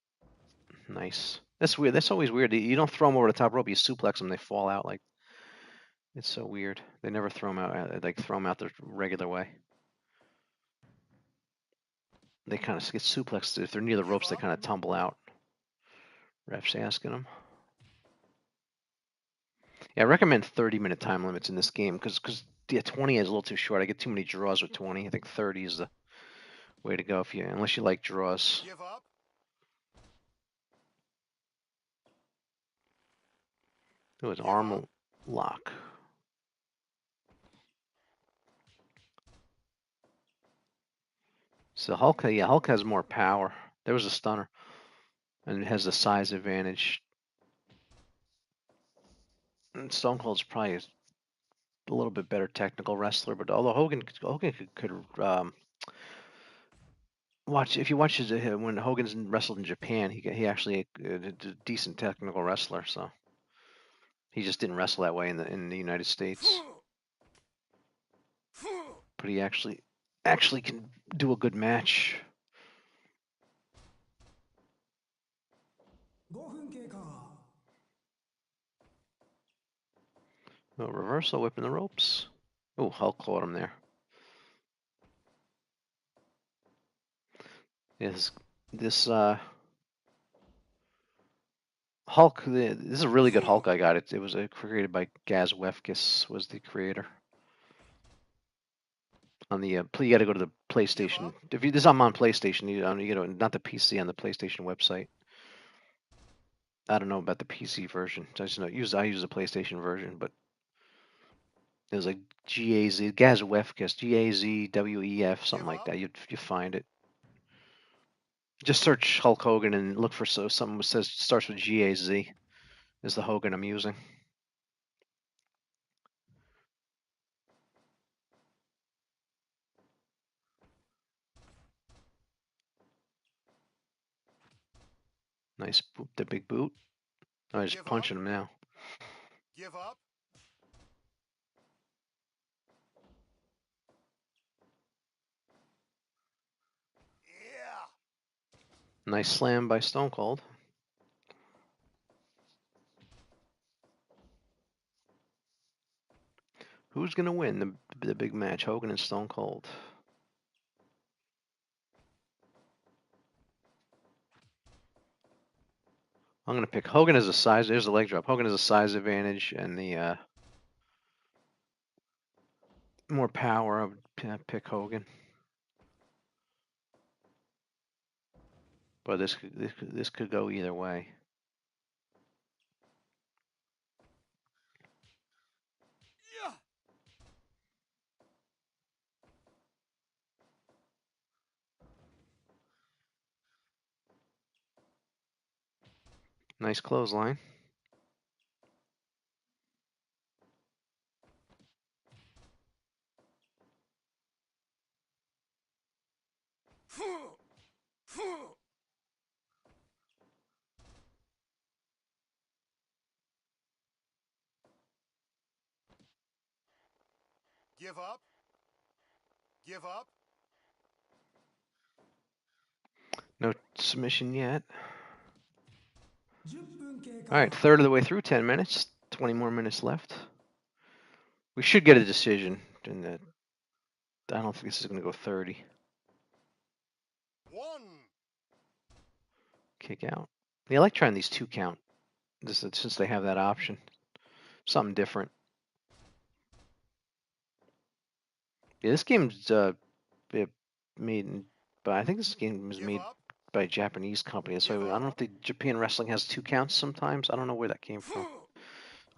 Nice. That's weird. That's always weird. You don't throw them over the top rope. You suplex them. They fall out. Like, it's so weird. They never throw them out. Like, throw them out the regular way. They kind of get suplexed. If they're near the ropes, they kind of tumble out. Ref's asking them. Yeah, I recommend 30-minute time limits in this game because 20 is a little too short. I get too many draws with 20. I think 30 is the way to go unless you like draws. Give up. It was arm lock. So Hulk has more power. There was a stunner, and it has the size advantage. And Stone Cold's probably a little bit better technical wrestler, but although Hogan could watch if you watch when Hogan's wrestled in Japan, he actually a decent technical wrestler. So he just didn't wrestle that way in the United States. But he actually can do a good match. 5分経過 Oh, reversal, whipping the ropes. Oh, Hulk caught him there. This Hulk, this is a really good Hulk I got. It was created by Gaz Wefkis, was the creator. On the you got to go to the PlayStation. If you I'm on PlayStation, not the PC, on the PlayStation website. I don't know about the PC version. I just know I use the PlayStation version, but it was like Gaz Wefkis, GAZWEF, something like that. You find it. Just search Hulk Hogan and look for something that says starts with GAZ. Is the Hogan I'm using. Nice the big boot. Oh, he's punching him now. Give up. Yeah. Nice slam by Stone Cold. Who's gonna win the big match, Hogan and Stone Cold? I'm gonna pick Hogan as a size. There's the leg drop. Hogan has a size advantage and the more power. I would pick Hogan. But this could go either way. Yeah. Nice clothesline. Give up. Give up. No submission yet. 10分経過。 All right, third of the way through, 10 minutes. 20 more minutes left. We should get a decision. In the, I don't think this is going to go 30. 1. Kick out. Yeah, I like trying these 2 count. Since they have that option. Something different. Yeah, this game's made by, I think this game is Give made up. by a Japanese company. So Give I don't know up. if the Japan wrestling has 2 counts sometimes. I don't know where that came from.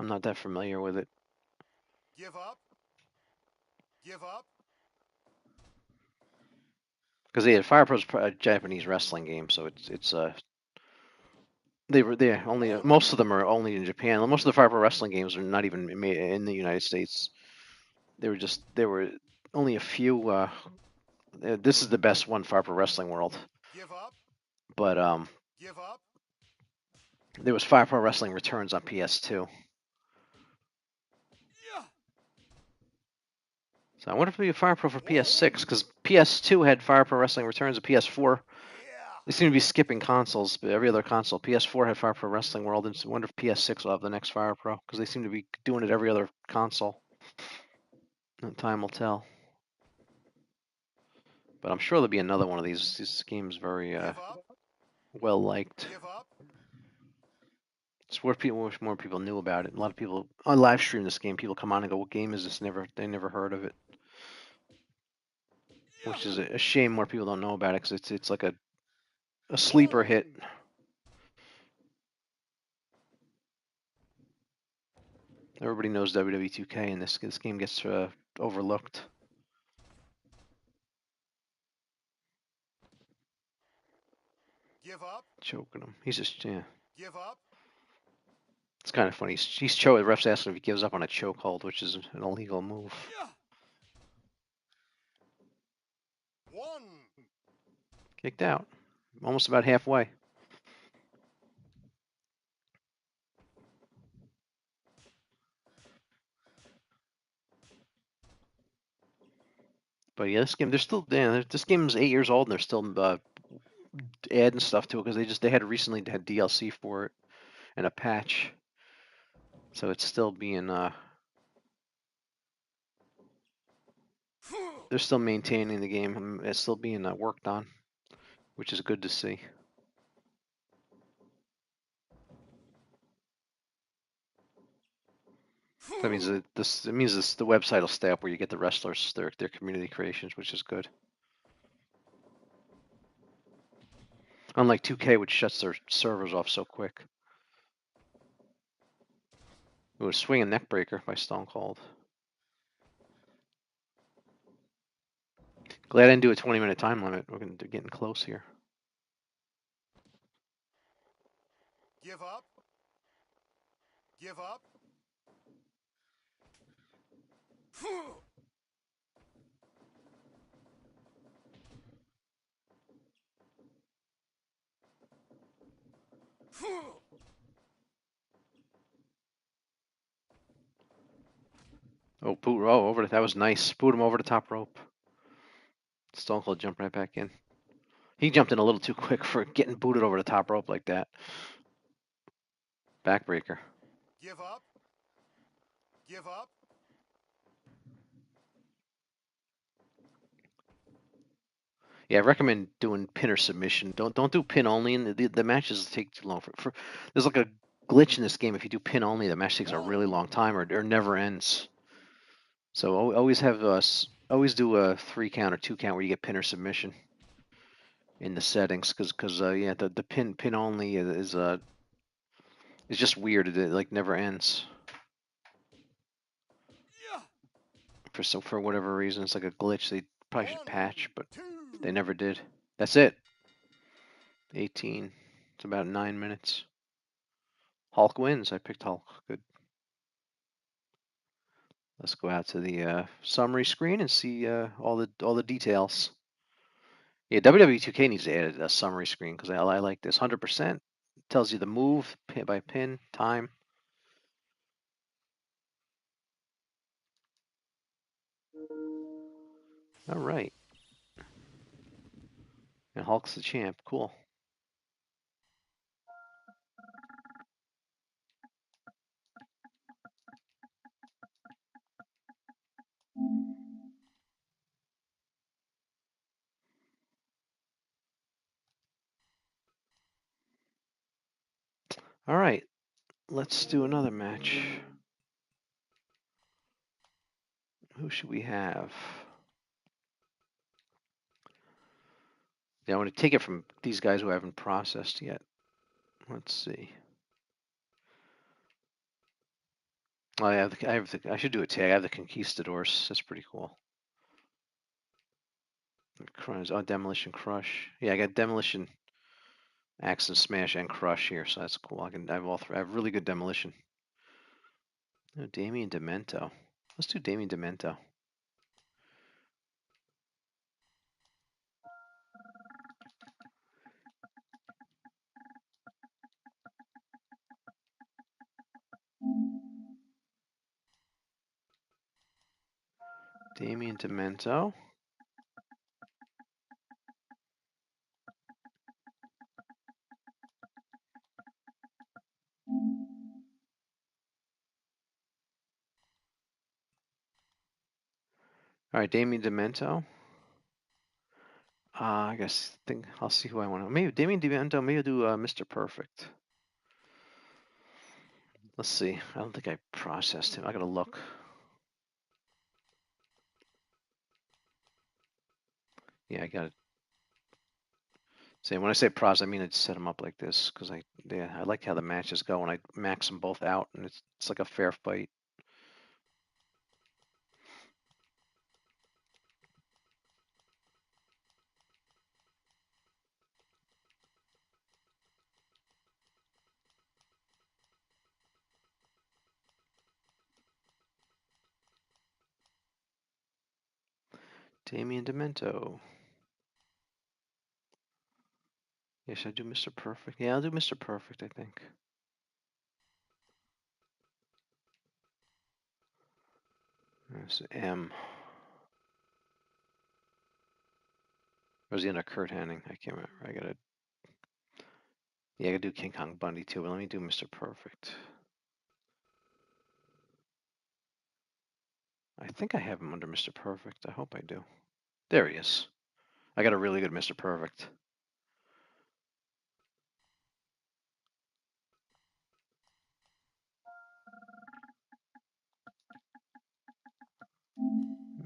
I'm not that familiar with it. Give up. Give up. Because they had Fire Pro's a Japanese wrestling game, so it's they only most of them are only in Japan. Most of the Fire Pro wrestling games are not even made in the United States. There were only a few. This is the best one, Fire Pro Wrestling World. Give up. But Give up. there was Fire Pro Wrestling Returns on PS2. Yeah. So I wonder if it'll be a Fire Pro for PS6, because PS2 had Fire Pro Wrestling Returns, and PS4 they seem to be skipping consoles, but every other console. PS4 had Fire Pro Wrestling World, and so I wonder if PS6 will have the next Fire Pro, because they seem to be doing it every other console. Time will tell. But I'm sure there'll be another one of these. This game's very Give up. well liked. Give up. It's where people wish more people knew about it. A lot of people on live stream this game. People come on and go, "What game is this?" They never heard of it, which is a shame. More people don't know about it because it's like a sleeper hit. Everybody knows WWE 2K, and this game gets overlooked. Give up. Choking him. He's just Give up. It's kind of funny. He's choke. The ref's asking if he gives up on a chokehold, which is an illegal move. Yeah. 1. Kicked out. Almost about halfway. But yeah, this game, they're still, this game's 8 years old, and they're still adding stuff to it because they had recently had DLC for it and a patch, so it's still being they're still maintaining the game. It's still being worked on, which is good to see. That means that the website will stay up where you get the wrestlers, their community creations, which is good. Unlike 2K, which shuts their servers off so quick. It was swinging neck breaker by Stone Cold. Glad I didn't do a 20-minute time limit. We're getting close here. Give up. Give up. Oh, over that was nice. Boot him over the top rope. Stone Cold jumped right back in. He jumped in a little too quick for getting booted over the top rope like that. Backbreaker. Give up. Give up. Yeah, I recommend doing pin or submission. Don't do pin only, and the matches take too long. There's like a glitch in this game. If you do pin only, the match takes a really long time or never ends. So always do a 3 count or 2 count where you get pin or submission in the settings, because yeah, the pin only is just weird. It like never ends. For whatever reason, it's like a glitch. They probably should patch, but they never did. That's it. 18. It's about 9 minutes. Hulk wins. I picked Hulk. Good. Let's go out to the summary screen and see all the details. Yeah, WWE 2K needs to add a summary screen because I like this. 100% tells you the move pin by pin, time. All right. And Hulk's the champ. Cool. All right. Let's do another match. Who should we have? Yeah, I want to take it from these guys who haven't processed yet. Let's see. Oh, I should do a tag. I have the Conquistadors. That's pretty cool. Oh, Demolition Crush. Yeah, I got Demolition, Axe and Smash, and Crush here, so that's cool. I have all three. I have really good Demolition. Oh, Damien Demento. Let's do Damien Demento. Damien Demento. All right, Damien Demento. I guess think I'll see who I want to. Maybe Damien Demento. Maybe I'll do Mr. Perfect. Let's see. I don't think I processed him. I gotta look. Yeah, I gotta say when I say process, I mean I set them up like this because I like how the matches go and I max them both out and it's like a fair fight. Damien Demento. Yeah, should I do Mr. Perfect? Yeah, I'll do Mr. Perfect, I think. There's M. Or was the end of Kurt Hennig? I can't remember. Yeah, I gotta do King Kong Bundy too, but let me do Mr. Perfect. I think I have him under Mr. Perfect. I hope I do. There he is. I got a really good Mr. Perfect.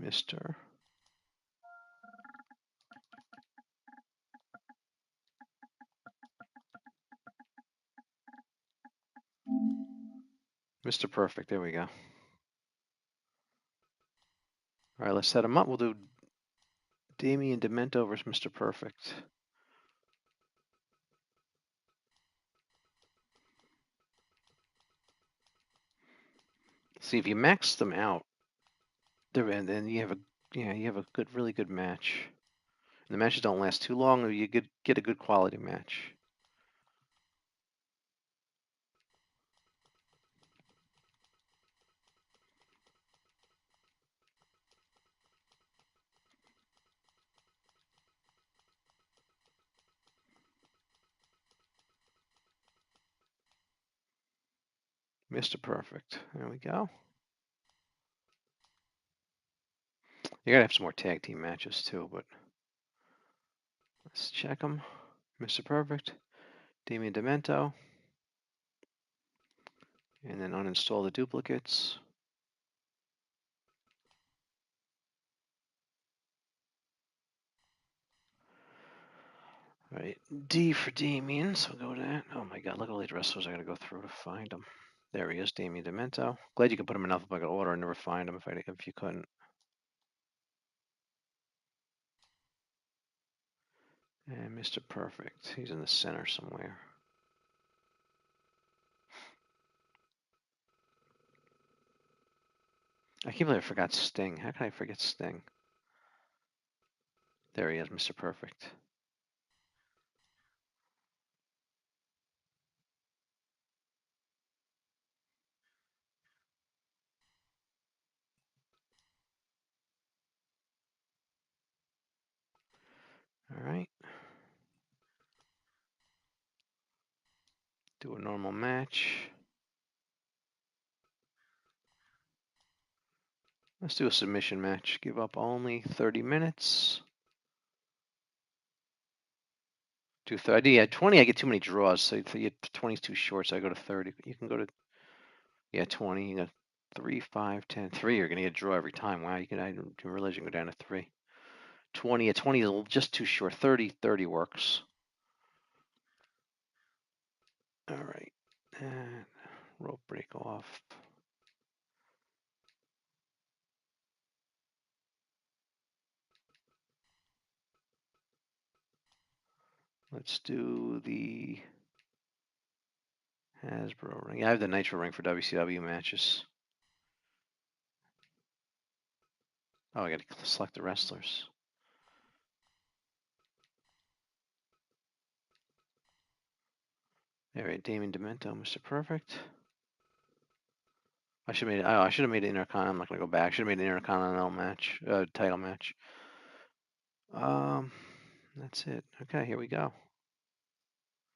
Mr. Mr. Perfect. There we go. All right, let's set him up. We'll do Damien Demento versus Mr. Perfect. See if you max them out, and then you have a good, really good match. And the matches don't last too long, or you get a good quality match. Mr. Perfect. There we go. You gotta have some more tag team matches too, but let's check them. Mr. Perfect, Damien Demento, and then uninstall the duplicates. All right, D for Damien, so we'll go to that. Oh my god, look at all these wrestlers I gotta go through to find them. There he is, Damien Demento. Glad you could put them in alphabetical order and never find them if you couldn't. And Mr. Perfect, he's in the center somewhere. I can't believe I forgot Sting. How can I forget Sting? There he is, Mr. Perfect. All right. Do a normal match. Let's do a submission match. Give up only 30 minutes. Do 30. Yeah, 20. I get too many draws. So 20 is too short. So I go to 30. You can go to 20. You got 3, 5, 10. 3. You're gonna get a draw every time. Wow. You can. I didn't realize you can go down to 3. 20. 20 is just too short. 30. 30 works. All right. And rope break off. Let's do the Hasbro ring. I have the Nitro ring for WCW matches. Oh, I got to select the wrestlers. All right, Damien Demento, Mr. Perfect. I should have made it. Oh, I should have made it Intercontinental. I'm not gonna go back. I should have made an Intercontinental match, title match. That's it. Okay, here we go.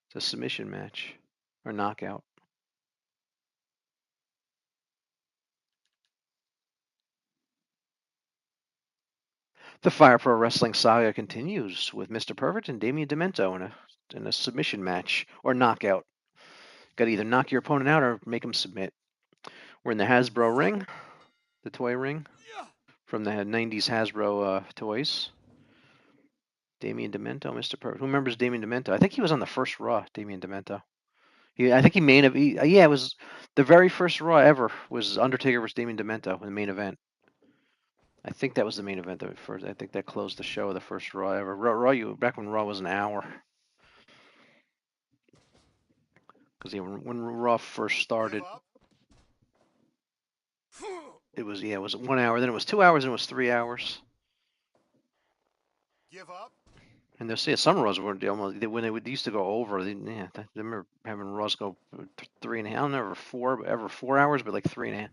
It's a submission match or knockout. The Fire Pro Wrestling saga continues with Mr. Perfect and Damien Demento in a submission match or knockout. Got to either knock your opponent out or make him submit. We're in the Hasbro ring, the toy ring from the 90s Hasbro toys. Damien Demento, Mr. Perfect. Who remembers Damien Demento? I think he was on the first Raw, Damien Demento. I think he main event. Yeah, it was the very first Raw ever was Undertaker versus Damien Demento in the main event. I think that was the main event that first. I think that closed the show, the first Raw ever. Back when Raw was an hour. Because when Raw first started, it was 1 hour. Then it was 2 hours. And it was 3 hours. Give up. And they'll say some Raws were almost when they used to go over. I remember having Raws go 3.5. I don't know, ever 4 hours, but like 3.5.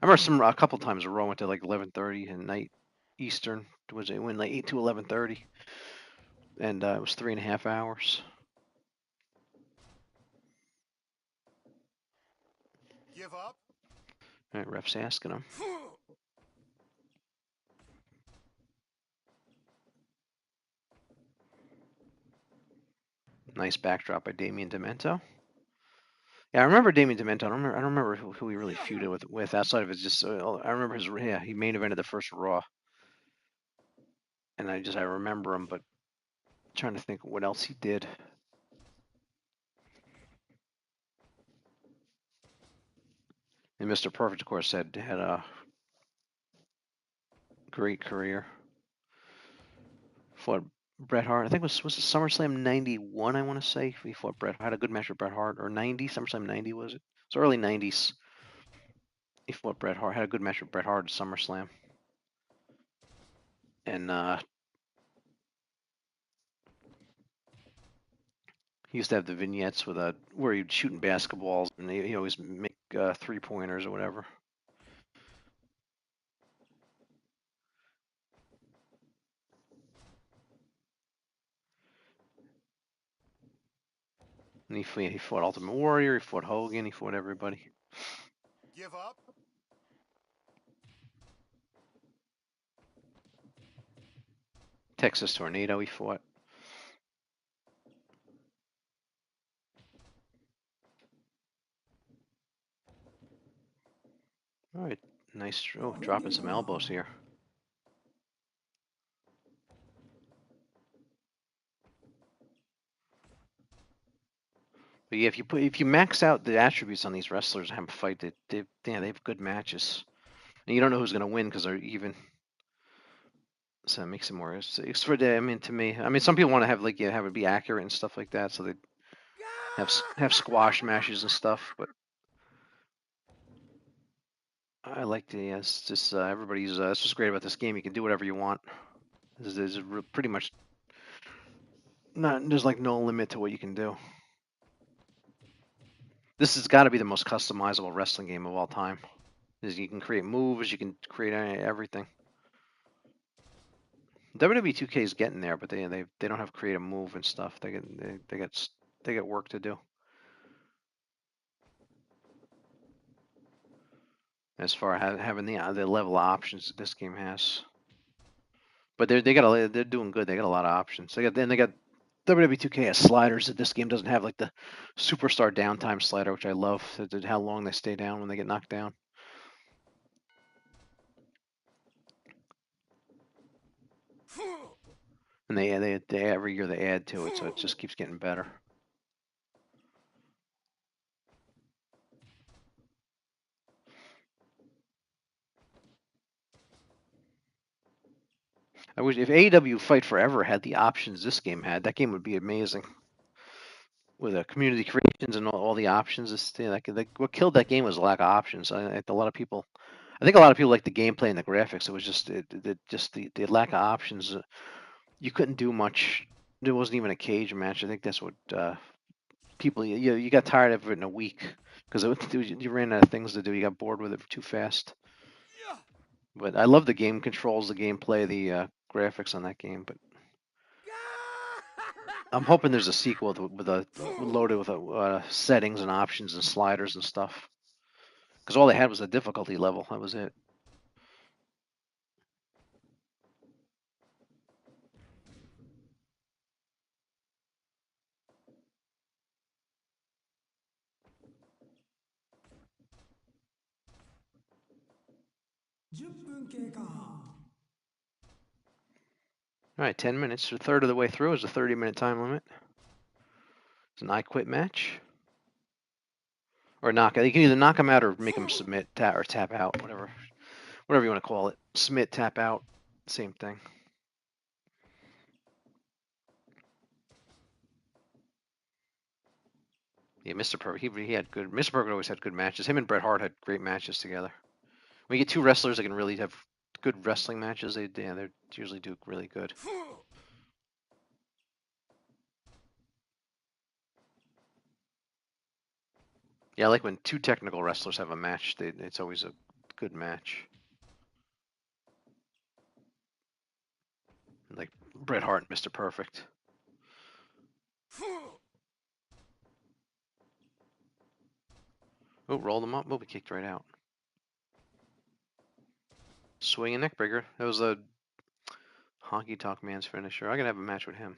I remember a couple times a Raw went to like 11:30 at night Eastern. It went like 8 to 11:30, and it was 3.5 hours. Give up. All right, ref's asking him. Nice backdrop by Damien Demento. Yeah, I remember Damien Demento. I don't remember who he really feuded with outside of it. Just I remember he main evented the first Raw, and I remember him, but I'm trying to think what else he did. And Mr. Perfect, of course, had a great career. Fought Bret Hart. I think was it SummerSlam '91. I want to say he fought Bret. Had a good match with Bret Hart, or '90. SummerSlam '90 was it? It's early '90s. He fought Bret Hart. Had a good match with Bret Hart at SummerSlam. And he used to have the vignettes with where he'd shooting basketballs, and he always make 3-pointers or whatever. And he fought Ultimate Warrior. He fought Hogan. He fought everybody. Give up. Texas Tornado. He fought. All right, nice. Oh, dropping some elbows here. But yeah, if you max out the attributes on these wrestlers and have them fight, they have good matches, and you don't know who's gonna win because they're even. So it makes it more. It's for the. I mean, to me, some people want to have have it be accurate and stuff like that, so they have squash matches and stuff. But I like the. It's just everybody's. It's just great about this game. You can do whatever you want. There's pretty much not. There's like no limit to what you can do. This has got to be the most customizable wrestling game of all time. You can create moves, you can create everything. WWE 2K is getting there, but they don't have creative move and stuff. They got work to do. As far as having the level of options that this game has. But they're doing good. They got a lot of options. They got WWE 2K has sliders that this game doesn't have, like the superstar downtime slider, which I love. How long they stay down when they get knocked down. And they every year they add to it, so it just keeps getting better. I wish if AEW Fight Forever had the options this game had, that game would be amazing. With community creations and all the options, what killed that game was a lack of options. I think a lot of people like the gameplay and the graphics. It was just the lack of options. You couldn't do much. There wasn't even a cage match. I think that's what people you got tired of it in a week because you ran out of things to do. You got bored with it too fast. But I love the game controls, the gameplay, the graphics on that game. But I'm hoping there's a sequel loaded with settings and options and sliders and stuff. Because all they had was a difficulty level. That was it. All right, 10 minutes. A third of the way through is a 30-minute time limit. It's an I quit match. Or knock out. You can either knock them out or make them submit, or tap out, whatever you want to call it. Submit, tap out, same thing. Yeah, Mr. Perfect. He had good. Mr. Perfect always had good matches. Him and Bret Hart had great matches together. When you get two wrestlers that can really have good wrestling matches, they usually do really good. Yeah, I like when two technical wrestlers have a match. It's always a good match. Like Bret Hart and Mr. Perfect. Oh, rolled him up. Oh, we kicked right out. Swinging neckbreaker. That was a Honky Tonk Man's finisher. I gotta have a match with him.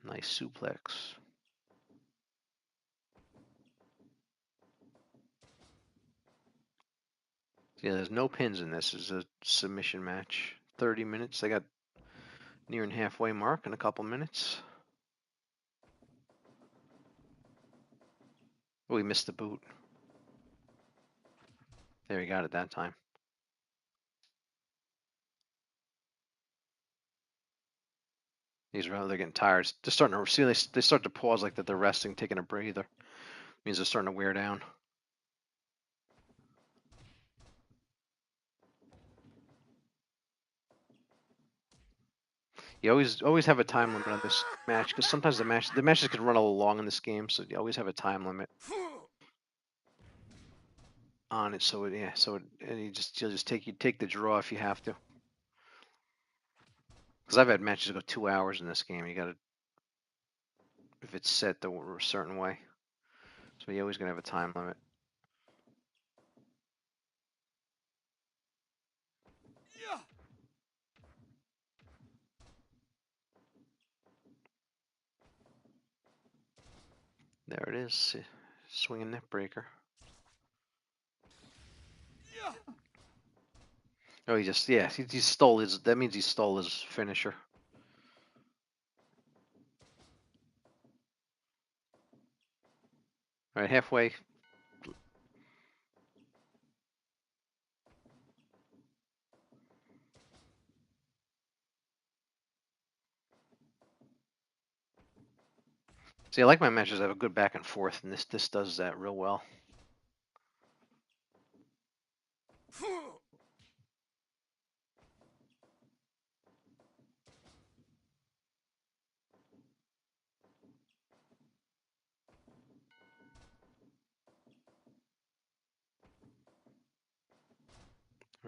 Nice suplex. Yeah, there's no pins in this. It's a submission match. 30 minutes. They got nearing halfway mark in a couple minutes. Oh, he missed the boot. There, he got it that time. They're getting tired. They're starting to see. They start to pause like that. They're resting, taking a breather. Means they're starting to wear down. You always have a time limit on this match because sometimes the matches can run a little long in this game, so you always have a time limit on it. So and you'll just take the draw if you have to. Because I've had matches go 2 hours in this game. You gotta, if it's set a certain way, so you're always gonna have a time limit. There it is, swinging neck breaker. Oh, he stole his. That means he stole his finisher. All right, halfway. See, I like my matches that have a good back and forth, and this does that real well.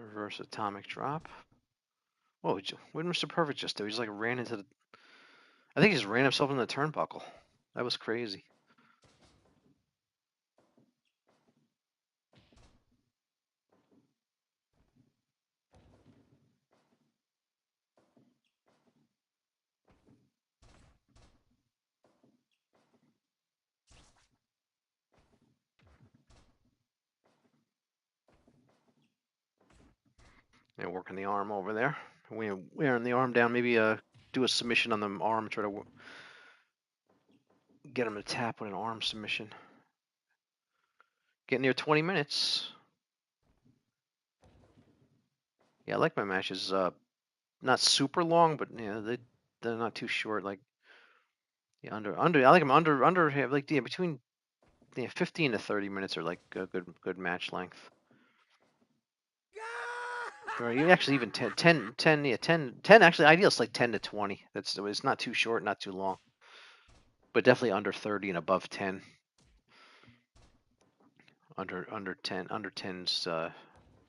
Reverse atomic drop. Whoa, what did Mr. Perfect just do? He just like ran into the... I think he just ran himself in the turnbuckle. That was crazy. Yeah, working the arm over there. Wearing the arm down. Maybe do a submission on the arm. Try to get him to tap with an arm submission. Getting near 20 minutes. Yeah, I like my matches. Not super long, but yeah, they're not too short. Like yeah, under. I like them under. Like yeah, between 15 to 30 minutes are like a good match length. Or you actually even 10, yeah, 10 actually ideal is like 10 to 20. It's not too short, not too long. But definitely under 30 and above 10. Under 10, under 10's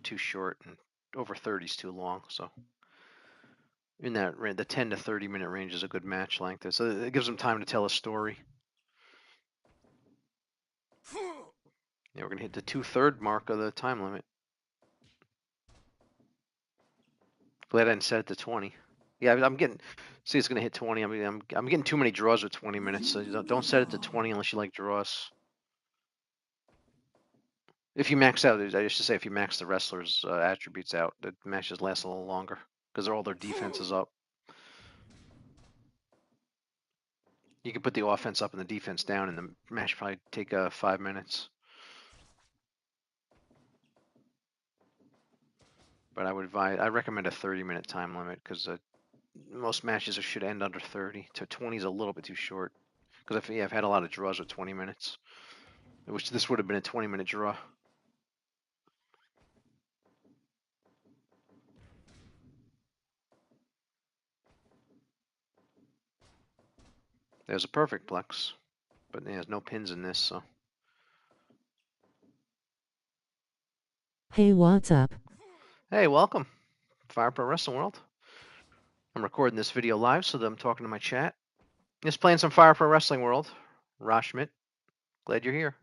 too short and over 30 is too long. So in that the 10 to 30 minute range is a good match length. So it gives them time to tell a story. Yeah, we're gonna hit the 2/3 mark of the time limit. Glad I didn't set it to 20. Yeah, I'm getting. See, it's gonna hit 20. I mean, I'm getting too many draws with 20 minutes. So don't set it to 20 unless you like draws. If you max out, I used to say if you max the wrestlers' attributes out, the matches last a little longer because all their defense is up. You can put the offense up and the defense down, and the match probably take 5 minutes. But I recommend a 30-minute time limit because most matches should end under 30. To 20 is a little bit too short. Because I've had a lot of draws with 20 minutes. I wish this would have been a 20-minute draw. There's a perfect plex, but there's no pins in this, so. Hey, what's up? Hey, welcome, Fire Pro Wrestling World. I'm recording this video live, so that I'm talking to my chat. Just playing some Fire Pro Wrestling World. Rosh Schmidt, glad you're here.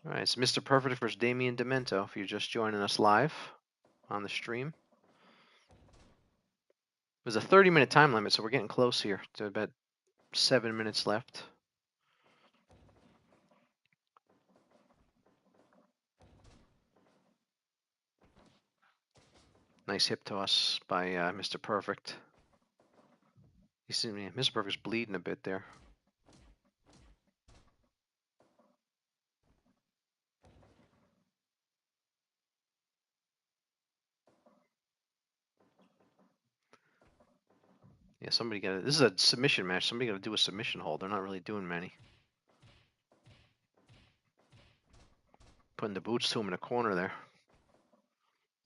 All right, it's Mr. Perfect versus Damian Demento. If you're just joining us live on the stream, there's a 30-minute time limit, so we're getting close here to about 7 minutes left. Nice hip toss by Mr. Perfect. You see me, Mr. Perfect's bleeding a bit there. Yeah, somebody got this is a submission match. Somebody got to do a submission hold. They're not really doing many. Putting the boots to him in the corner there.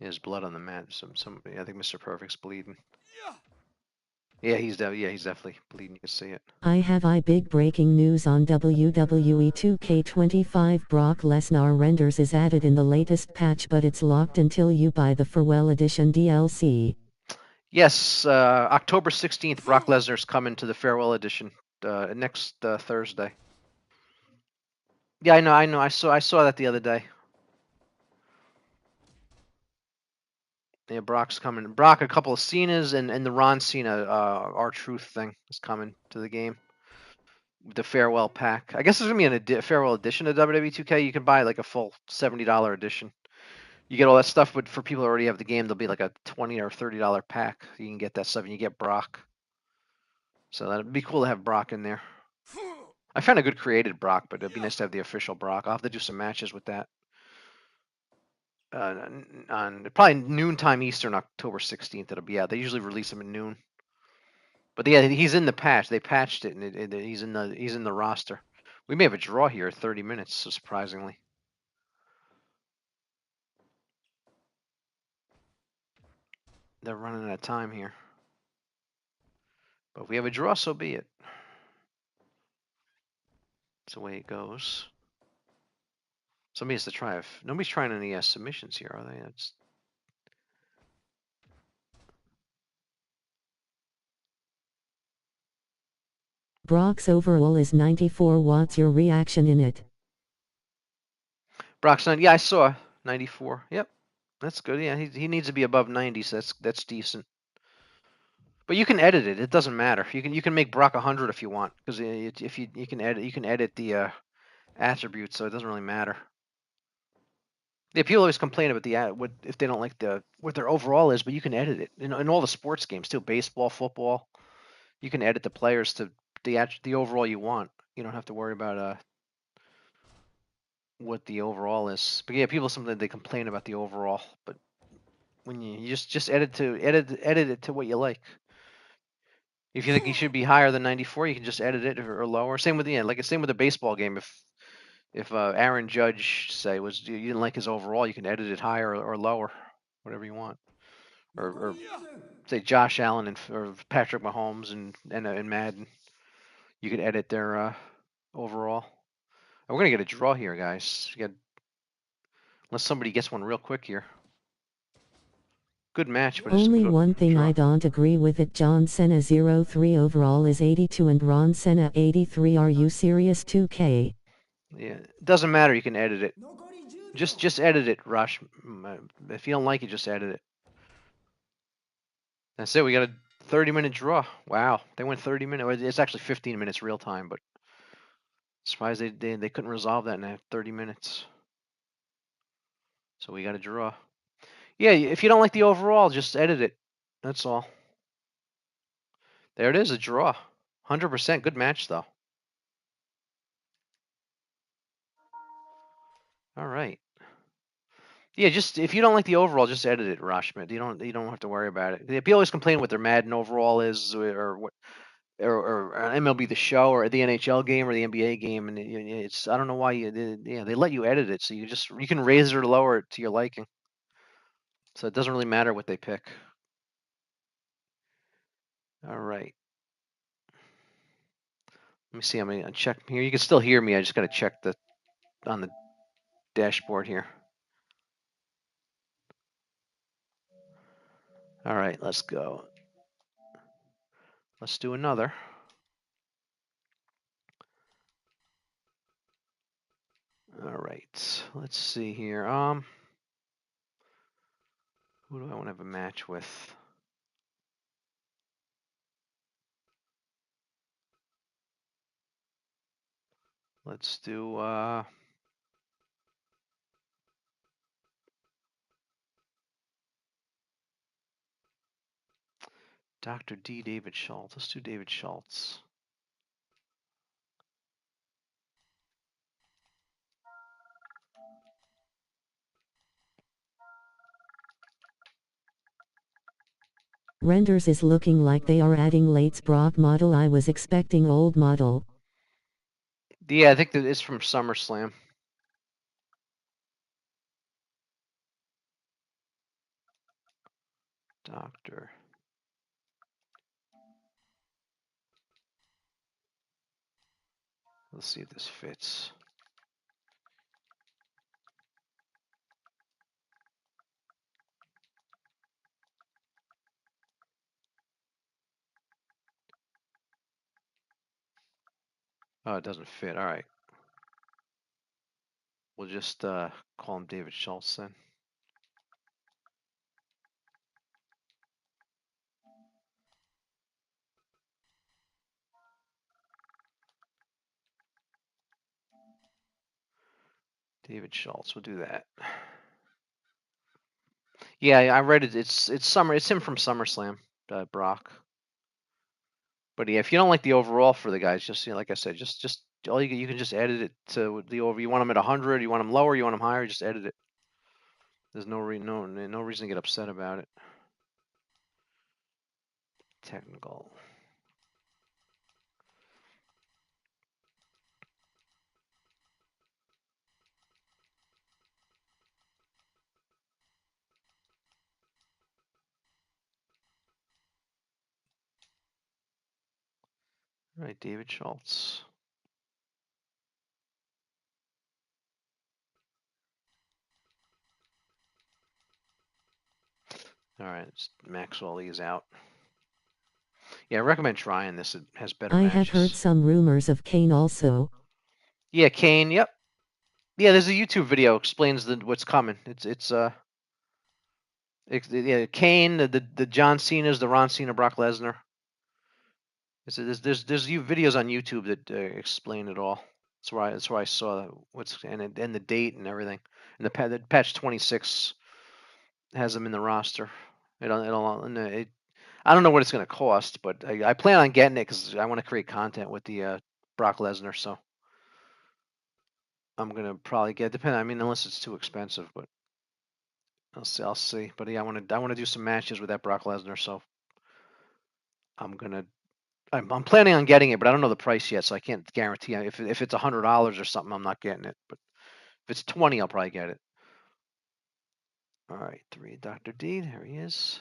There's blood on the mat. Somebody, I think Mr. Perfect's bleeding. Yeah, he's definitely bleeding. You can see it. I have big breaking news on WWE 2K25. Brock Lesnar renders is added in the latest patch, but it's locked until you buy the Farewell Edition DLC. Yes, October 16th, Brock Lesnar's coming to the Farewell Edition next Thursday. Yeah, I know. I saw that the other day. Yeah, Brock's coming. Brock, a couple of Cenas, and the Ron Cena R-Truth thing is coming to the game. The farewell pack. I guess there's gonna be a farewell edition of WWE 2K. You can buy like a full $70 edition. You get all that stuff, but for people who already have the game, there'll be like a $20 or $30 pack. You can get that stuff, and you get Brock. So that'd be cool to have Brock in there. I found a good created Brock, but it'd be nice to have the official Brock. I'll have to do some matches with that. On probably noontime Eastern, October 16th. It'll be out. They usually release them at noon. But yeah, he's in the patch. They patched it, and he's in the roster. We may have a draw here at 30 minutes, so surprisingly. They're running out of time here. But if we have a draw, so be it. That's the way it goes. Somebody has to try. Nobody's trying any submissions here, are they? That's Brock's overall is 94. What's your reaction in it? Brock's 90. Yeah, I saw 94. Yep, that's good. Yeah, he needs to be above 90, so that's decent. But you can edit it. It doesn't matter. You can make Brock 100 if you want, because if you can edit the attributes, so it doesn't really matter. Yeah, people always complain about what if they don't like what their overall is, but you can edit it in all the sports games too, baseball, football. You can edit the players to the overall you want. You don't have to worry about what the overall is. But yeah, people sometimes they complain about the overall, but when you just edit it to what you like. If you think you should be higher than 94, you can just edit it or lower. Same with same with the baseball game. If Aaron Judge say you didn't like his overall, you can edit it higher or lower, whatever you want. Or say Josh Allen or Patrick Mahomes and Madden, you can edit their overall. And we're gonna get a draw here, guys. Unless somebody gets one real quick here. Good match, but it's Only good one thing draw. I don't agree with it. John Cena 03 overall is 82 and Ron Cena 83. Are you serious? 2K. Yeah, it doesn't matter. You can edit it. Just edit it, Rush. If you don't like it, just edit it. That's it. We got a 30-minute draw. Wow, they went 30 minutes. It's actually 15 minutes real time, but surprised they couldn't resolve that in 30 minutes. So we got a draw. Yeah, if you don't like the overall, just edit it. That's all. There it is, a draw. 100% good match though. All right. Yeah, just if you don't like the overall, just edit it, Rashmit. You don't have to worry about it. People always complain what their Madden overall is, or what, or MLB the Show, or the NHL game, or the NBA game, and it's I don't know why they let you edit it, so you can raise it or lower it to your liking. So it doesn't really matter what they pick. All right. Let me see. I'm gonna check here. You can still hear me. I just got to check on the dashboard here. All right, let's go. Let's do another. All right, let's see here. Who do I want to have a match with? Let's do Dr. D. David Schultz. Let's do David Schultz. Renders is looking like they are adding Late's Brock model. I was expecting old model. Yeah, I think that it's from SummerSlam. Doctor. Let's see if this fits. Oh, it doesn't fit. All right. We'll just call him David Schultz then. David Schultz. We'll do that. Yeah, I read it. It's him from SummerSlam, Brock. But yeah, if you don't like the overall for the guys, just like I said, just all you can just edit it to the over. You want them at 100, you want them lower, you want them higher, just edit it. There's no reason to get upset about it. Technical. All right, David Schultz. All right, let's max all these out. Yeah, I recommend trying this. It has better I matches. have heard some rumors of Kane also. Yeah, Kane. Yep. Yeah, there's a YouTube video explains what's coming. Yeah, Kane, the John Cena's, the Ron Cena, Brock Lesnar. There's videos on YouTube that explain it all. That's where I saw and the date and everything. And the patch 26 has them in the roster. I don't know what it's going to cost, but I plan on getting it because I want to create content with the Brock Lesnar. So I'm gonna probably get I mean, unless it's too expensive, but I'll see. But yeah, I want to do some matches with that Brock Lesnar. So I'm planning on getting it, but I don't know the price yet, so I can't guarantee. If it's $100 or something, I'm not getting it. But if it's 20, I'll probably get it. All right, 3 Dr. D. There he is.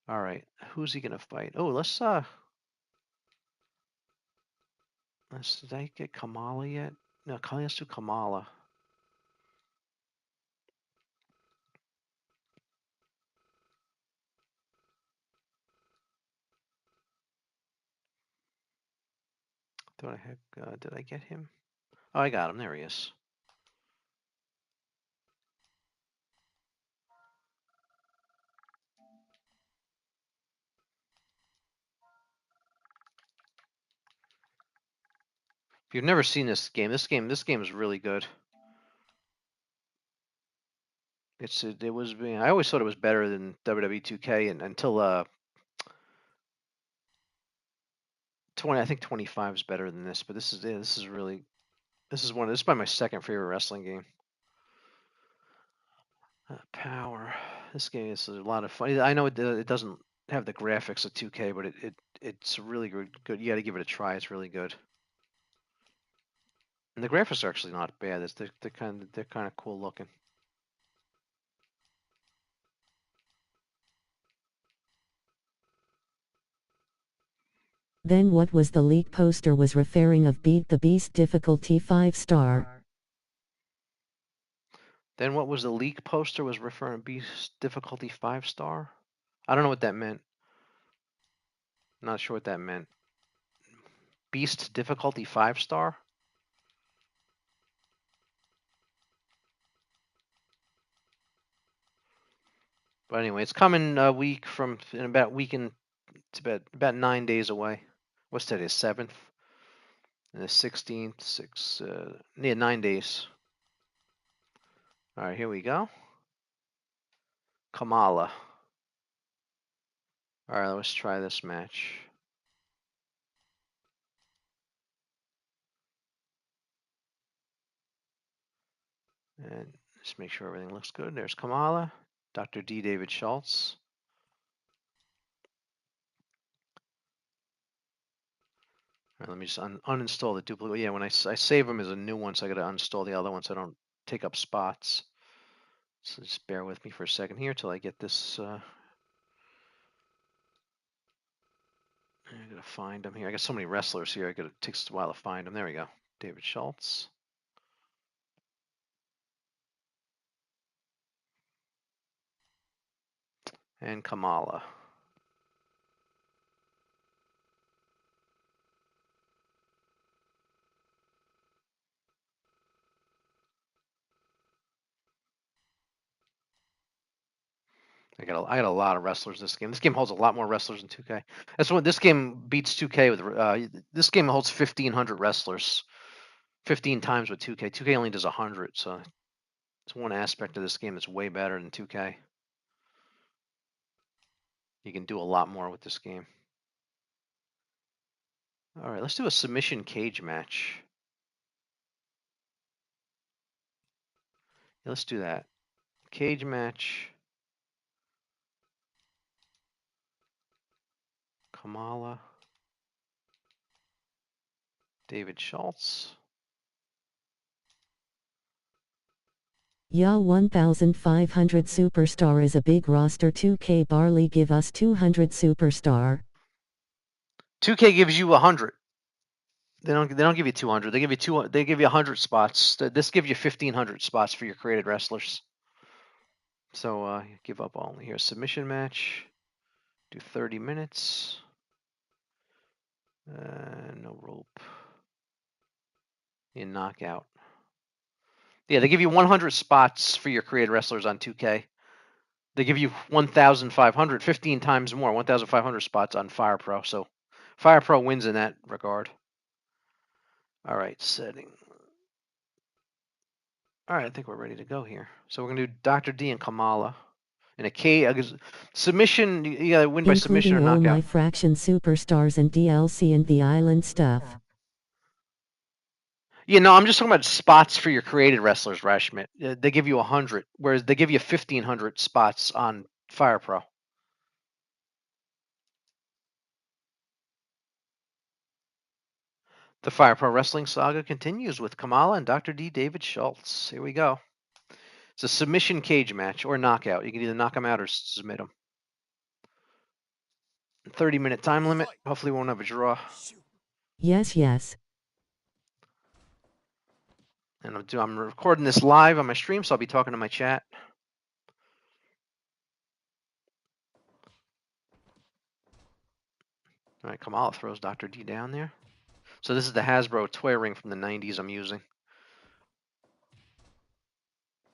All right, who's he gonna fight? Oh, did I get Kamala yet? No, let's do Kamala. Did I get him? Oh, I got him. There he is. If you've never seen this game is really good. I always thought it was better than WWE 2K until 20. I think 25 is better than this, but this is probably my second favorite wrestling game. Power. This game is a lot of fun. I know it doesn't have the graphics of 2K, but it's really good. You got to give it a try. It's really good. And the graphics are actually not bad. They're kind of cool looking. Then what was the leak poster was referring of Beat the Beast difficulty 5-star. Then what was the leak poster was referring to Beast difficulty 5-star? I don't know what that meant. Not sure what that meant. Beast difficulty 5-star? But anyway, it's coming in about it's about 9 days away. What's today? 7th? And the 16th, 9 days. All right, here we go. Kamala. All right, let's try this match. And just make sure everything looks good. There's Kamala, Dr. D. David Schultz. All right, let me just uninstall the duplicate. Yeah, when I save them as a new one, so I got to uninstall the other one so I don't take up spots. So just bear with me for a second here till I get this. I gotta find them here. I got so many wrestlers here. It takes a while to find them. There we go. David Schultz. And Kamala. I got a lot of wrestlers this game. This game holds a lot more wrestlers than 2K. That's what this game beats 2K with. This game holds 1,500 wrestlers, 15 times with 2K. 2K only does 100, so it's one aspect of this game that's way better than 2K. You can do a lot more with this game. All right, let's do a submission cage match. Yeah, let's do that. Cage match. Kamala. David Schultz. Yeah, 1,500 superstar is a big roster. 2K barley give us 200 superstar. 2K gives you 100. They don't give you 200. They give you 100 spots. This gives you 1,500 spots for your created wrestlers. So give up only here. Submission match. Do 30 minutes. No rope. In knockout. Yeah, they give you 100 spots for your created wrestlers on 2K. They give you 1,500, 15 times more, 1,500 spots on Fire Pro. So Fire Pro wins in that regard. All right, setting. All right, I think we're ready to go here. So we're gonna do Dr. D and Kamala in a K submission. You gotta win by submission or Including all knockout. my fraction superstars and DLC and the island stuff. Yeah, no, I'm just talking about spots for your created wrestlers, Rashmit. They give you 100, whereas they give you 1,500 spots on Fire Pro. The Fire Pro Wrestling saga continues with Kamala and Dr. D. David Schultz. Here we go. It's a submission cage match or knockout. You can either knock them out or submit them. 30-minute time limit. Hopefully, we won't have a draw. Yes, yes. And I'm recording this live on my stream, so I'll be talking to my chat. All right, Kamala throws Dr. D down there. So this is the Hasbro toy ring from the 90s I'm using.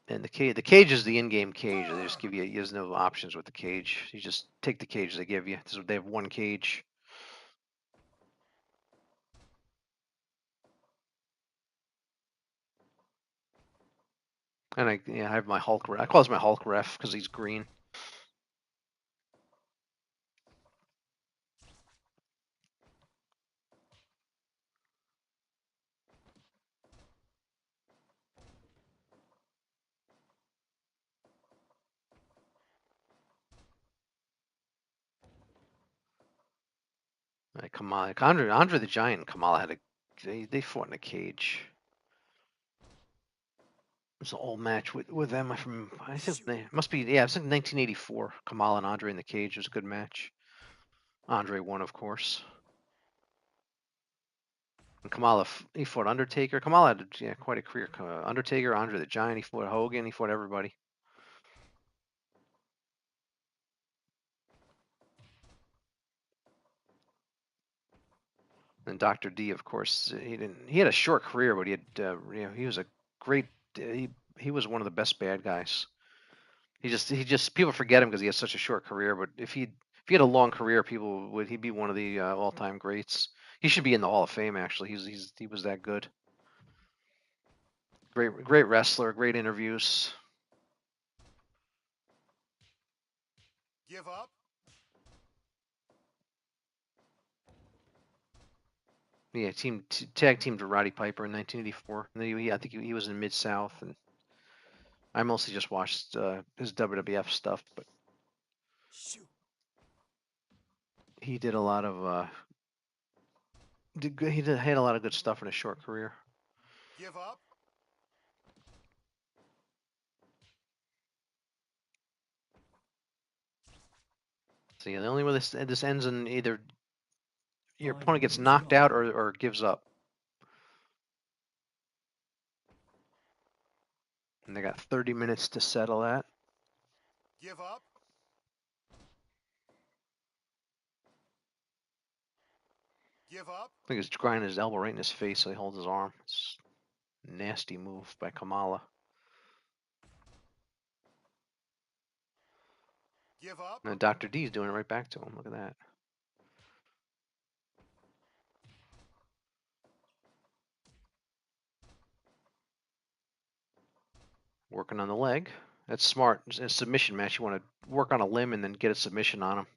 And the cage is the in-game cage. They just give you, there's no options with the cage. You just take the cage they give you. They have one cage. And I have my Hulk ref. I call this my Hulk ref because he's green. Like Kamala, Andre the Giant and Kamala had they fought in a cage. It's an old match with them from, I think it must be, yeah, it's like 1984. Kamala and Andre in the cage. It was a good match. Andre won, of course. And Kamala, he fought Undertaker. Kamala had quite a career. Undertaker, Andre the Giant. He fought Hogan. He fought everybody. And Dr. D, of course, he had a short career, but he had, he was a great. He was one of the best bad guys. He just people forget him because he has such a short career. But if he had a long career, he'd be one of the all-time greats. He should be in the Hall of Fame. Actually, he was that good. Great wrestler. Great interviews. Give up. Yeah, tag teamed with Roddy Piper in 1984. And I think he was in Mid-South, and I mostly just watched his WWF stuff, but he did a lot of had a lot of good stuff in a short career. Give up. So yeah, the only way this ends in either your opponent gets knocked out or gives up. And they got 30 minutes to settle that. Give up. Give up. I think he's grinding his elbow right in his face, so he holds his arm. It's a nasty move by Kamala. Give up. And Dr. D's doing it right back to him. Look at that. Working on the leg. That's smart. In a submission match, you want to work on a limb and then get a submission on him.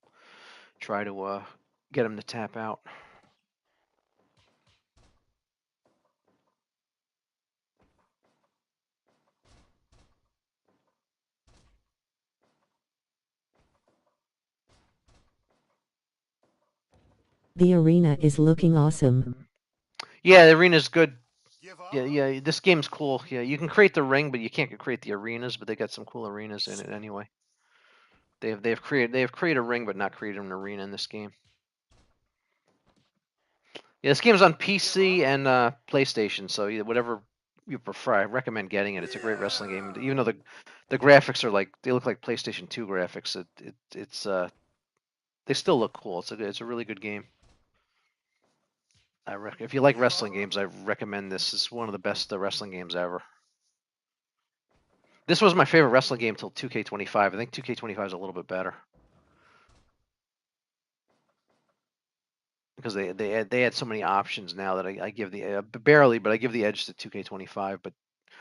Try to get him to tap out. The arena is looking awesome. Yeah, the arena's good. Give up. Yeah, this game's cool. Yeah, you can create the ring, but you can't create the arenas. But they got some cool arenas in it anyway. They have created a ring, but not created an arena in this game. Yeah, this game's on PC and PlayStation, so whatever you prefer, I recommend getting it. It's a great wrestling game, even though the graphics are like they look like PlayStation 2 graphics. It's they still look cool. It's a really good game. If you like wrestling games, I recommend this. It's one of the best wrestling games ever. This was my favorite wrestling game till 2K25. I think 2K25 is a little bit better because they had so many options now that I give the barely, but I give the edge to 2K25. But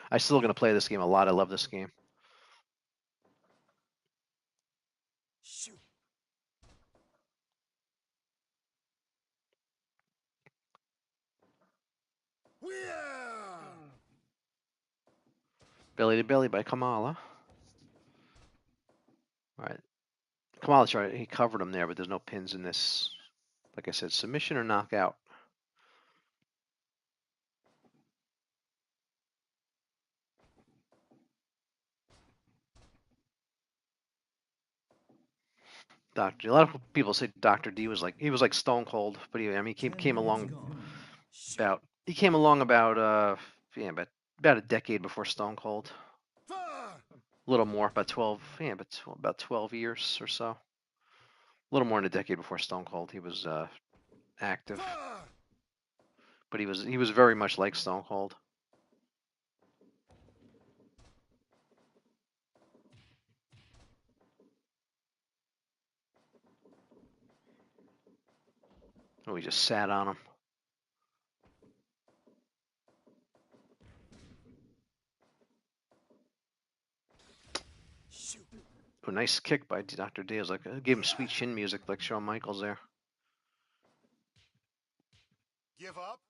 I'm still gonna play this game a lot. I love this game. Shoot. Yeah. Belly to Belly by Kamala. All right, Kamala's right. He covered him there, but there's no pins in this. Like I said, submission or knockout. Doctor. A lot of people say Dr. D was like Stone Cold, but I mean he came along about yeah about a decade before Stone Cold. A little more, about 12 yeah, about 12 years or so. A little more than a decade before Stone Cold. He was active, but he was very much like Stone Cold. Oh, he just sat on him. Shoot. Oh, nice kick by Dr. D. It was like gave him sweet chin music like Shawn Michaels there. Give up.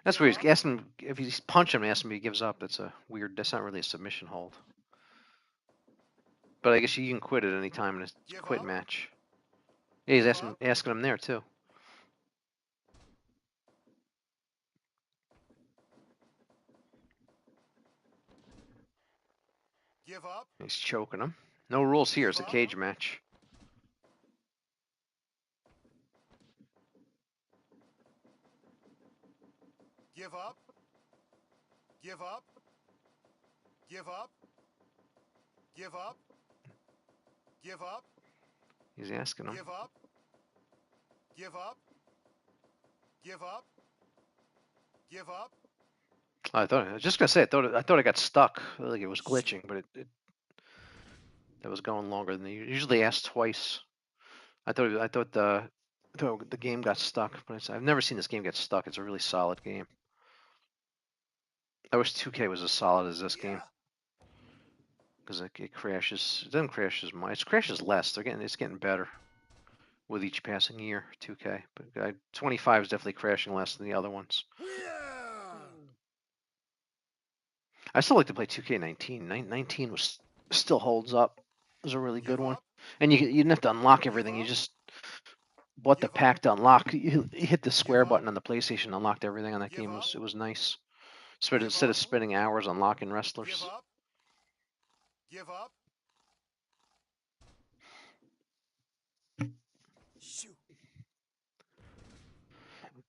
That's weird. Ask him if he's punch him. Ask him if he gives up. That's a weird. That's not really a submission hold. But I guess you can quit at any time in a quit match. Yeah, he's asking him there too. Give up. He's choking him. No rules here. It's a cage match. Give up. Give up. Give up. Give up. Give up. He's asking him. Give up. Give up. Give up. Give up. I was just gonna say I thought it got stuck. Like it was glitching, but that was going longer than they usually ask twice. I thought the game got stuck, but I've never seen this game get stuck. It's a really solid game. I wish 2K was as solid as this game because it crashes. It doesn't crash as much. It crashes less. It's getting better with each passing year. 2K, but 25 is definitely crashing less than the other ones. I still like to play 2K19. 19 was still holds up. It was a really good one, and you didn't have to unlock everything. You just bought the pack to unlock. You hit the square button on the PlayStation, unlocked everything on that game. It was nice. Instead of spending hours unlocking wrestlers. Give up. Give up. Shoot.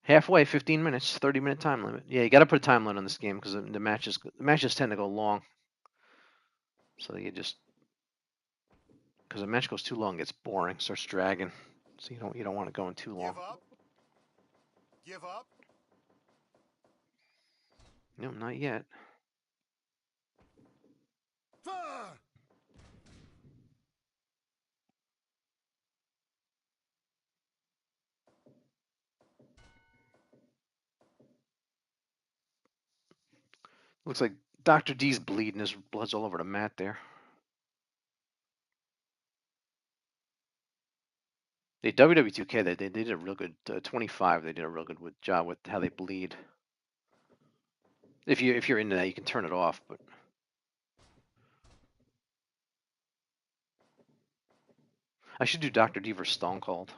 Halfway, 15 minutes, 30-minute time limit. Yeah, you got to put a time limit on this game because the matches tend to go long. So you just because a match goes too long, it gets boring, starts dragging. So you don't want it going too long. Give up. Give up. No, not yet. Looks like Dr. D's bleeding. His blood's all over the mat there. The WWE 2K, they did a real good 25. They did a real good job with how they bleed. If you're into that, you can turn it off. But I should do Dr. D versus Stone Cold.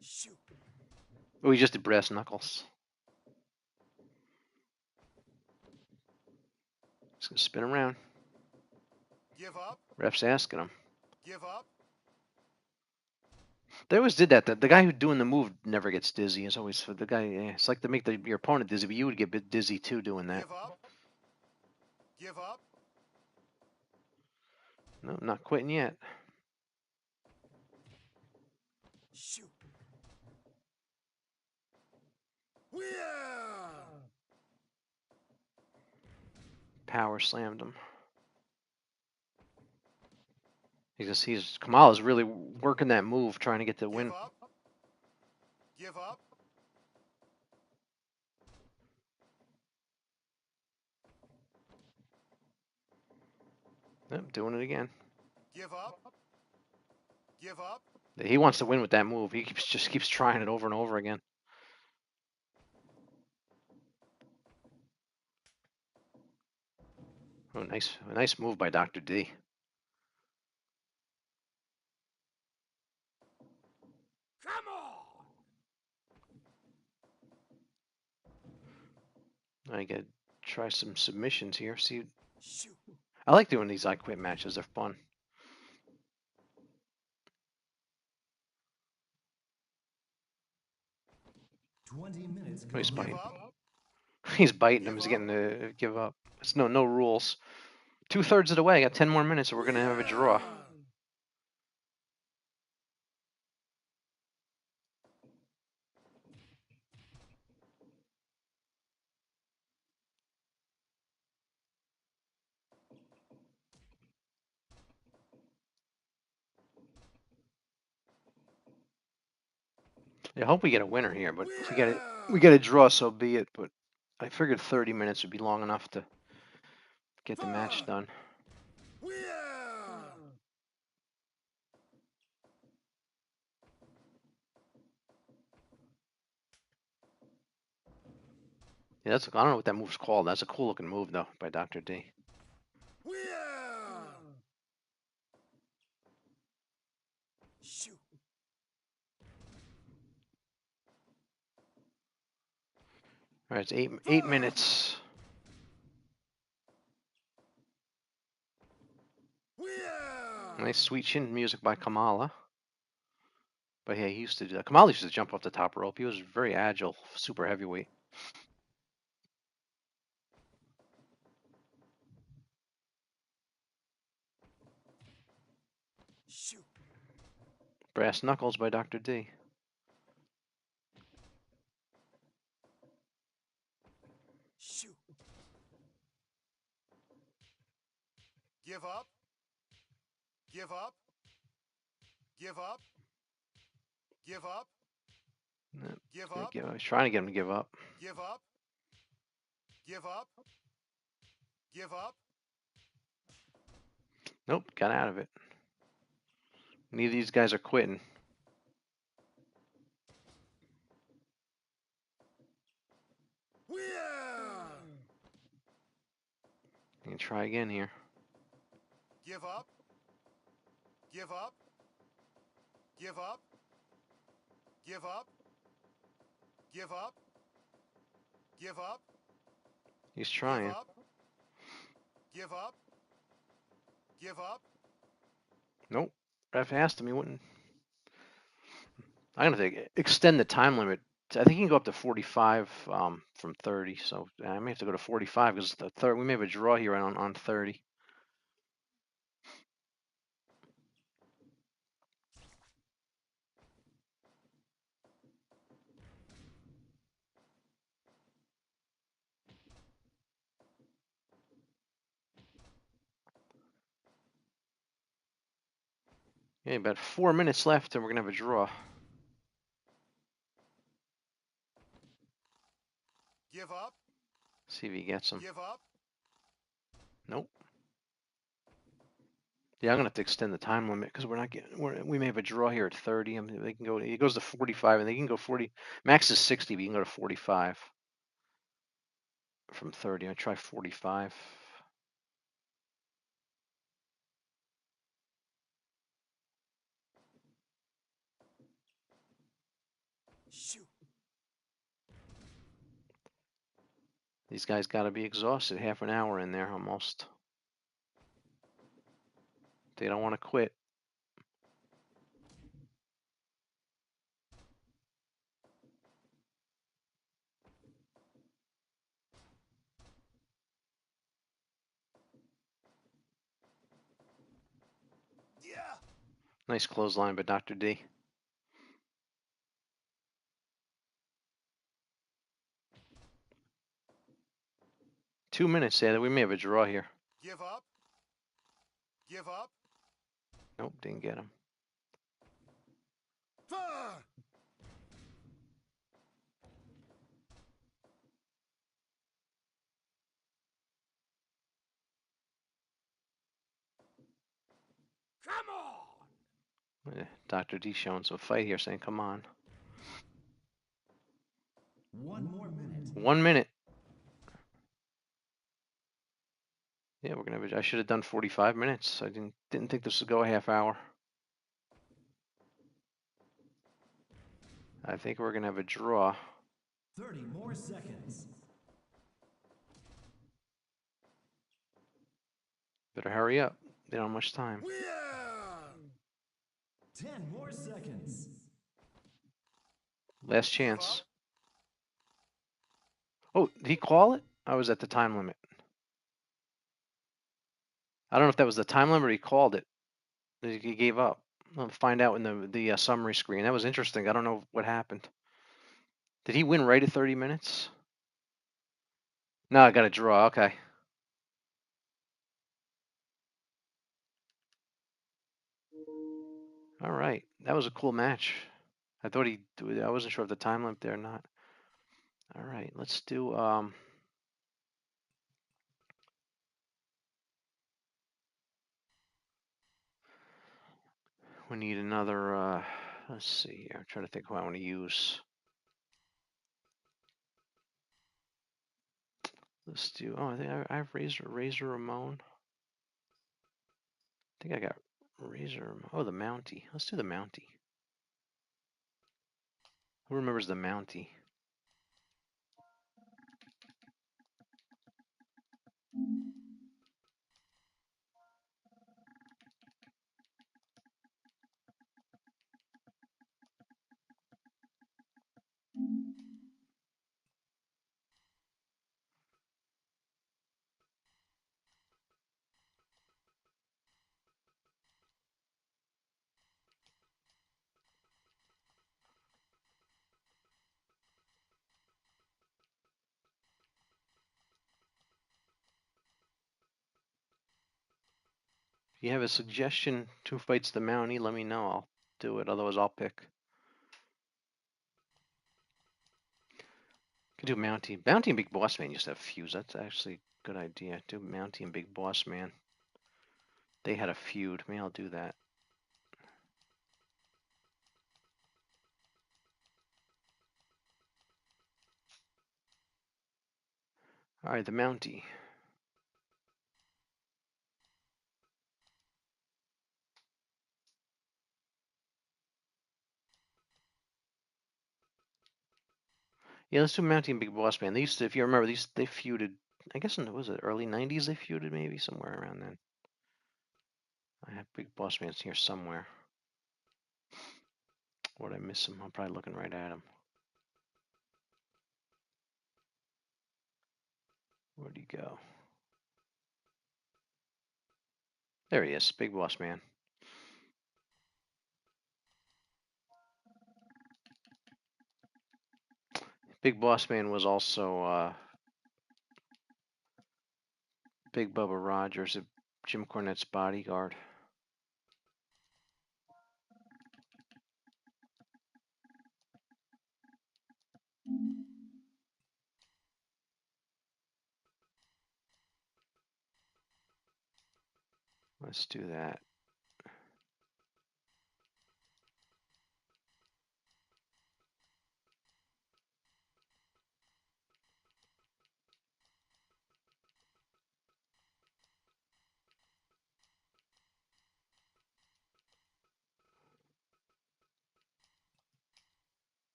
Shoot. Oh, he just did brass knuckles. He's gonna spin around. Give up. Ref's asking him. Give up. They always did that. The guy who's doing the move never gets dizzy. It's always for the guy. Yeah, it's like to make your opponent dizzy, but you would get a bit dizzy too doing that. Give up. Give up. No, not quitting yet. Shoot. Yeah. Power slammed him. He's Kamala's really working that move, trying to get the win. Give up. Give up. Yep, doing it again. Give up. Give up. He wants to win with that move. He just keeps trying it over and over again. Oh, nice move by Dr. D. Come on. I gotta try some submissions here. See, Shoot. I like doing these I Quit matches. They're fun. 20 minutes Oh, he's Give biting. up. He's biting him. Give He's up. getting to give up. It's no rules. 2/3 of the way. I got 10 more minutes, so we're gonna have a draw. I hope we get a winner here, but if we get a draw, so be it. But I figured 30 minutes would be long enough to get the match done. Yeah, I don't know what that move's called. That's a cool looking move though by Dr. D. Shoot. All right, it's eight minutes. Nice sweet chin music by Kamala. But yeah, he used to do that. Kamala used to jump off the top rope. He was very agile, super heavyweight. Shoot. Brass knuckles by Dr. D. Shoot. Give up. Give up. Give up. Give up. Give up. He's trying to get him to give up. Give up. Give up. Give up. Nope, got out of it. Neither of these guys are quitting. You can try again here. Give up. Give up. Give up. Give up. Give up. Give up. He's trying. Give up. Give up. Give up. Nope. Ref asked him. He wouldn't. I'm gonna extend the time limit. I think you can go up to 45 from 30. So I may have to go to 45 because the third we may have a draw here on 30. Yeah, about 4 minutes left, and we're gonna have a draw. Give up. See if he gets him. Give up. Nope. Yeah, I'm gonna have to extend the time limit because we're not getting. We may have a draw here at 30. They can go. It goes to 45, and they can go 40. Max is 60, but you can go to 45 from 30. I try 45. Shoot. These guys got to be exhausted. Half an hour in there almost. They don't want to quit. Nice clothesline by Dr. D. Two minutes there. We may have a draw here. Give up. Give up. Nope, didn't get him. Ah! Come on. Dr. D showing some fight here, saying, come on. 1 more minute. 1 minute. Yeah, we're gonna have. I should have done 45 minutes. I didn't think this would go a half hour. I think we're gonna have a draw. 30 more seconds. Better hurry up. They don't have much time. Yeah! 10 more seconds. Last chance. Oh, did he call it? I was at the time limit. I don't know if that was the time limit or he called it. He gave up. I'll find out in the summary screen. That was interesting. I don't know what happened. Did he win right at 30 minutes? No, I got a draw. Okay. All right. That was a cool match. I thought I wasn't sure if the time limit there or not. All right. Let's do we need another let's see here. I'm trying to think who I want to use. Let's do I think I have Razor Ramon. I think I got Razor. Oh, the Mountie. Let's do the Mountie. Who remembers the Mountie? If you have a suggestion who fights the Mountie, let me know. I'll do it. Otherwise, I'll pick. Could do Mountie. Mountie and Big Boss Man used to have feuds. That's actually a good idea. Do Mountie and Big Boss Man. They had a feud. Maybe I'll do that. All right, the Mountie. Yeah, let's do Mountie and Big Boss Man. They used to, if you remember, they feuded. I guess in was it early '90s they feuded, maybe somewhere around then. I have Big Boss Man here somewhere. Or did I miss him? I'm probably looking right at him. Where'd he go? There he is, Big Boss Man. Big Boss Man was also Big Bubba Rogers, Jim Cornette's bodyguard. Let's do that.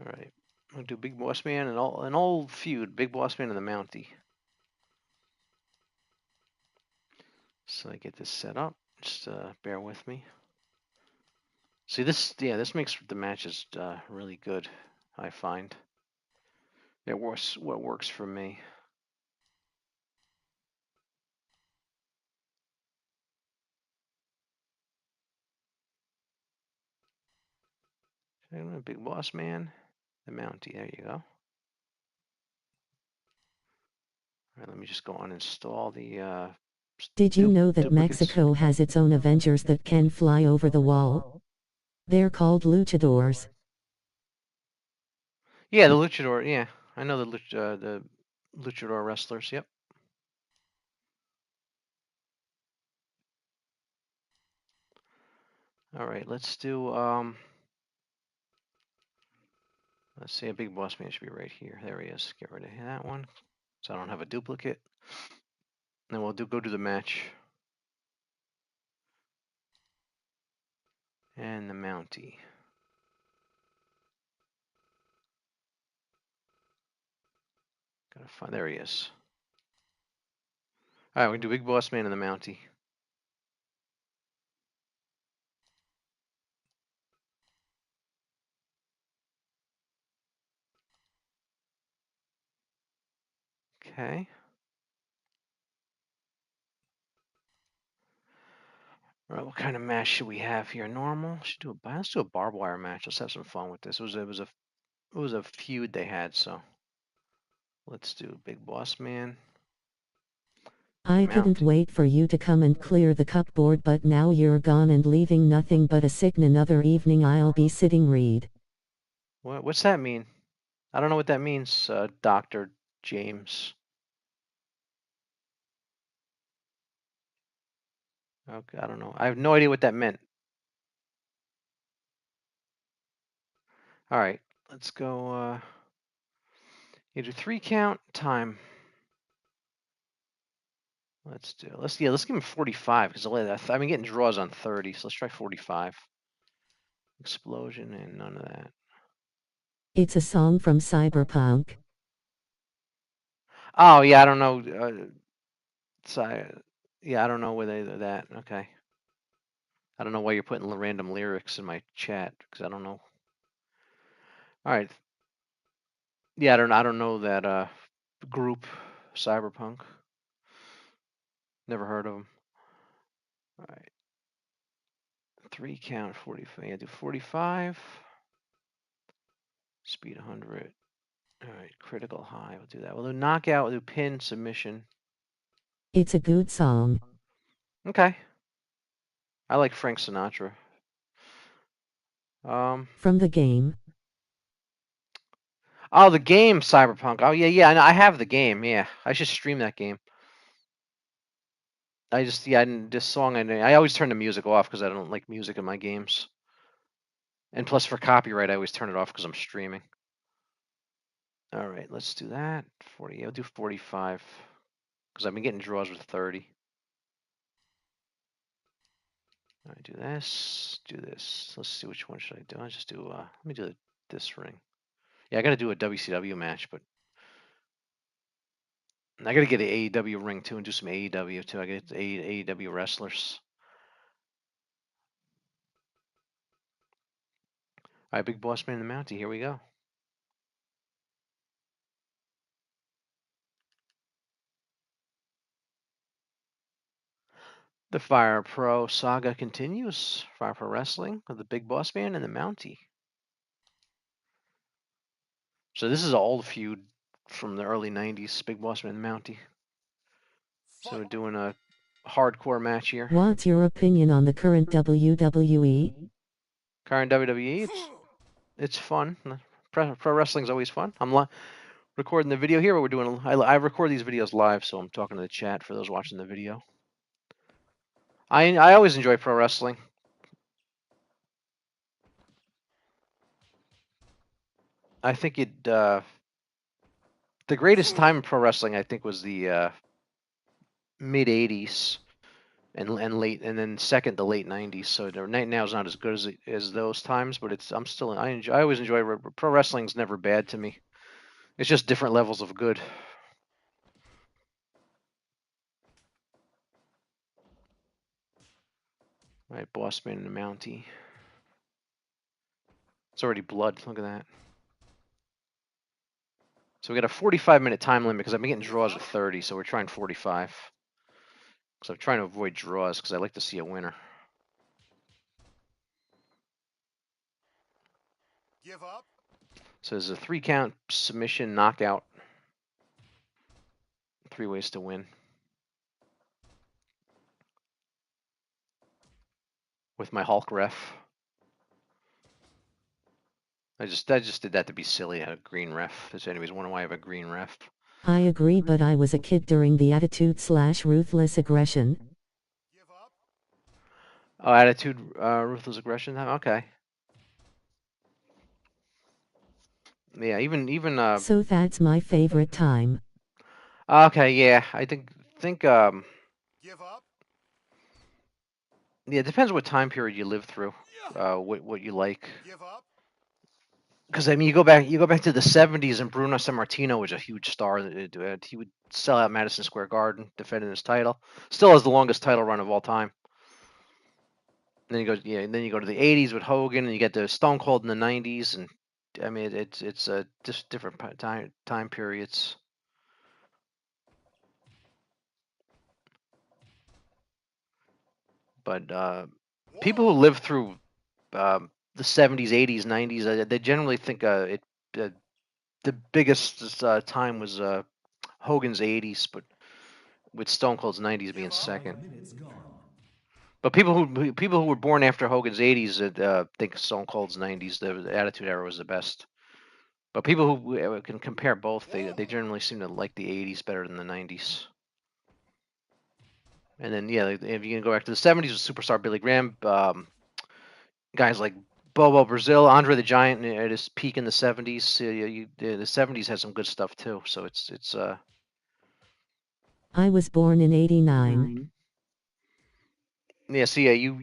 All right, we'll do Big Boss Man and an old feud, Big Boss Man and the Mountie. So I get this set up. Just bear with me. See this, yeah, this makes the matches really good. I find it works. What works for me. Big Boss Man, the Mountie. There you go. All right, let me just go uninstall the. Did you know that duplicates. Mexico has its own Avengers that can fly over the wall? They're called luchadors. Yeah, the luchador. Yeah, I know the luchador wrestlers. Yep. All right, let's do. Let's see, a Big Boss Man should be right here. There he is. Get rid of that one, so I don't have a duplicate. Then we'll go do the match. And the Mountie. Gotta find. There he is. All right, we do Big Boss Man and the Mountie. Okay. All right, what kind of match should we have here? Normal. Let's do a barbed wire match. Let's have some fun with this. It was a feud they had, so let's do Big Boss Man. I couldn't wait for you to come and clear the cupboard, but now you're gone and leaving nothing but a sick. Another evening I'll be sitting read. What's that mean? I don't know what that means, Dr. James. Okay, I don't know. I have no idea what that meant. All right, let's go. You do 3 count time. Let's give him 45 because I've been getting draws on 30, so let's try 45. Explosion and none of that. It's a song from Cyberpunk. Oh yeah, I don't know. Yeah, I don't know whether that. Okay. I don't know why you're putting random lyrics in my chat because I don't know. All right. Yeah, I don't know that group Cyberpunk. Never heard of them. All right. 3 count 45. Yeah, do 45. Speed 100. All right, critical high. We'll do that. We'll do knockout. We'll do pin, submission. It's a good song. Okay. I like Frank Sinatra. From the game. Oh, the game Cyberpunk. Oh yeah. I have the game. Yeah, I should stream that game. This song. I always turn the music off because I don't like music in my games. And plus, for copyright, I always turn it off because I'm streaming. All right, let's do that. 40. I'll do 45 because I've been getting draws with 30. All right, do this. Do this. Let's see, which one should I do? I'll just do. Let me do this ring. Yeah, I got to do a WCW match, but I got to get an AEW ring too and do some AEW too. I get AEW wrestlers. All right, Big Boss Man and the Mountie. Here we go. The Fire Pro saga continues. Fire Pro Wrestling with the Big Boss Man and the Mountie. So this is an old feud from the early 90s, Big Boss Man and the Mountie. So we're doing a hardcore match here. What's your opinion on the current WWE? Current WWE, it's fun. Pro wrestling's always fun. I'm recording the video here, but we're doing. I record these videos live, so I'm talking to the chat for those watching the video. I always enjoy pro wrestling. I think the greatest time in pro wrestling I think was the mid '80s and then second the late '90s. So right now is not as good as those times, but I always enjoy pro wrestling's never bad to me. It's just different levels of good. All right, Boss Man and the Mountie. It's already blood. Look at that. So we got a 45-minute time limit because I've been getting draws at 30, so we're trying 45. So I'm trying to avoid draws because I like to see a winner. Give up. So there's a 3-count submission knockout. 3 ways to win. With my Hulk ref. I just did that to be silly. I had a green ref. Does anybody's wondering why I have a green ref? I agree, but I was a kid during the attitude/ruthless aggression. Give up. Oh, attitude, ruthless aggression. Okay. Yeah, even. So that's my favorite time. Okay, yeah. I think. Give up. Yeah, it depends what time period you live through. What you like. Give up. Because I mean, you go back to the '70s, and Bruno Sammartino was a huge star. He would sell out Madison Square Garden, defending his title. Still has the longest title run of all time. Then you go to the '80s with Hogan, and you get the Stone Cold in the '90s, and I mean, it's just different time periods. But people who live through the '70s, '80s, '90s, they generally think the biggest time was Hogan's '80s, but with Stone Cold's '90s being second. 5 minutes gone. But people who were born after Hogan's '80s think Stone Cold's '90s, the Attitude Era, was the best. But people who can compare both, they generally seem to like the '80s better than the '90s. And then yeah, if you can go back to the '70s with Superstar Billy Graham, guys like Bobo Brazil, Andre the Giant at his peak in the '70s. The '70s had some good stuff too. So it's. I was born in '89. Yeah. So yeah, you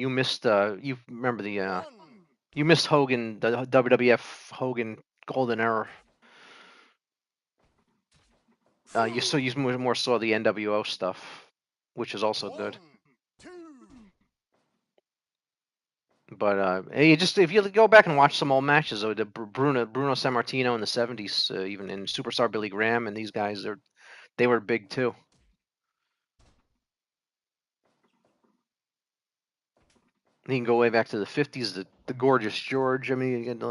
missed you remember the you missed Hogan, the WWF Hogan Golden Era. You more saw the NWO stuff, which is also good. 1, 2. But if you go back and watch some old matches, the Bruno Sammartino in the '70s, even in Superstar Billy Graham, and these guys, they were big too. You can go way back to the '50s, the Gorgeous George. I mean,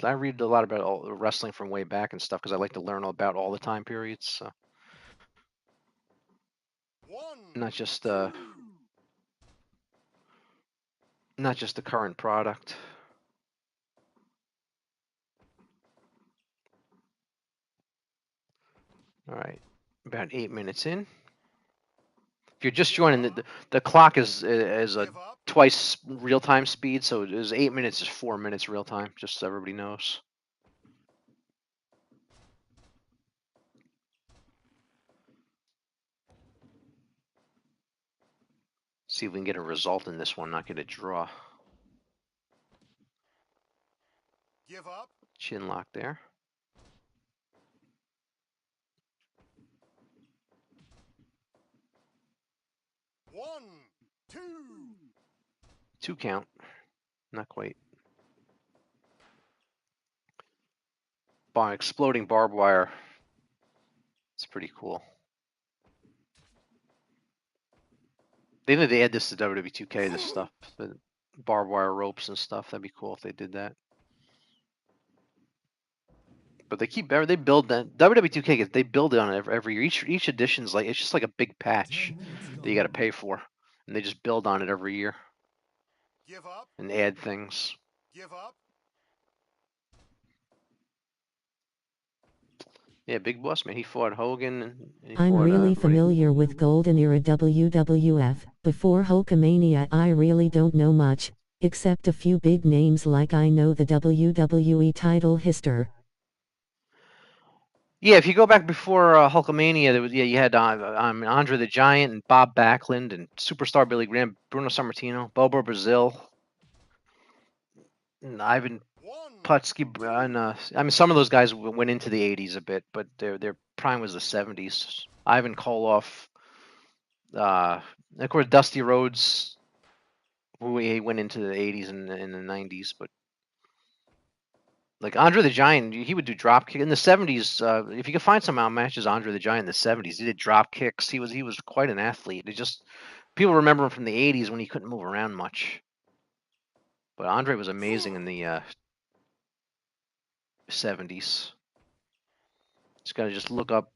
I read a lot about all wrestling from way back and stuff because I like to learn about all the time periods. So. 1, Not just 2. the current product. All right, about 8 minutes in. If you're just joining, the clock is a twice real time speed, so it is 8 minutes is 4 minutes real time, just so everybody knows. See if we can get a result in this one, not get a draw. Give up. Chin lock there. One, 2. 2 count. Not quite. Exploding barbed wire. It's pretty cool. They need to add this to WWE 2K, this stuff. The barbed wire ropes and stuff. That'd be cool if they did that. But they build that WWE 2K. They build it on every year. Each edition's like it's just like a big patch that you got to pay for, and they just build on it every year. Give up. And add things. Give up. Yeah, Big Boss man. He fought Hogan. And he I'm fought, really familiar with Golden Era WWF. Before Hulkamania, I really don't know much, except a few big names like I know the WWE title history. Yeah, if you go back before Hulkamania, you had Andre the Giant and Bob Backlund and Superstar Billy Graham, Bruno Sammartino, Bobo Brazil, and Ivan Putski. And, I mean, some of those guys went into the '80s a bit, but their prime was the '70s. Ivan Koloff, of course, Dusty Rhodes, who he went into the '80s and in the '90s, but. Like Andre the Giant, he would do drop kick in the '70s. If you could find some matches, Andre the Giant in the '70s, he did drop kicks. He was quite an athlete. It just people remember him from the '80s when he couldn't move around much. But Andre was amazing in the 70s. Just gotta just look up,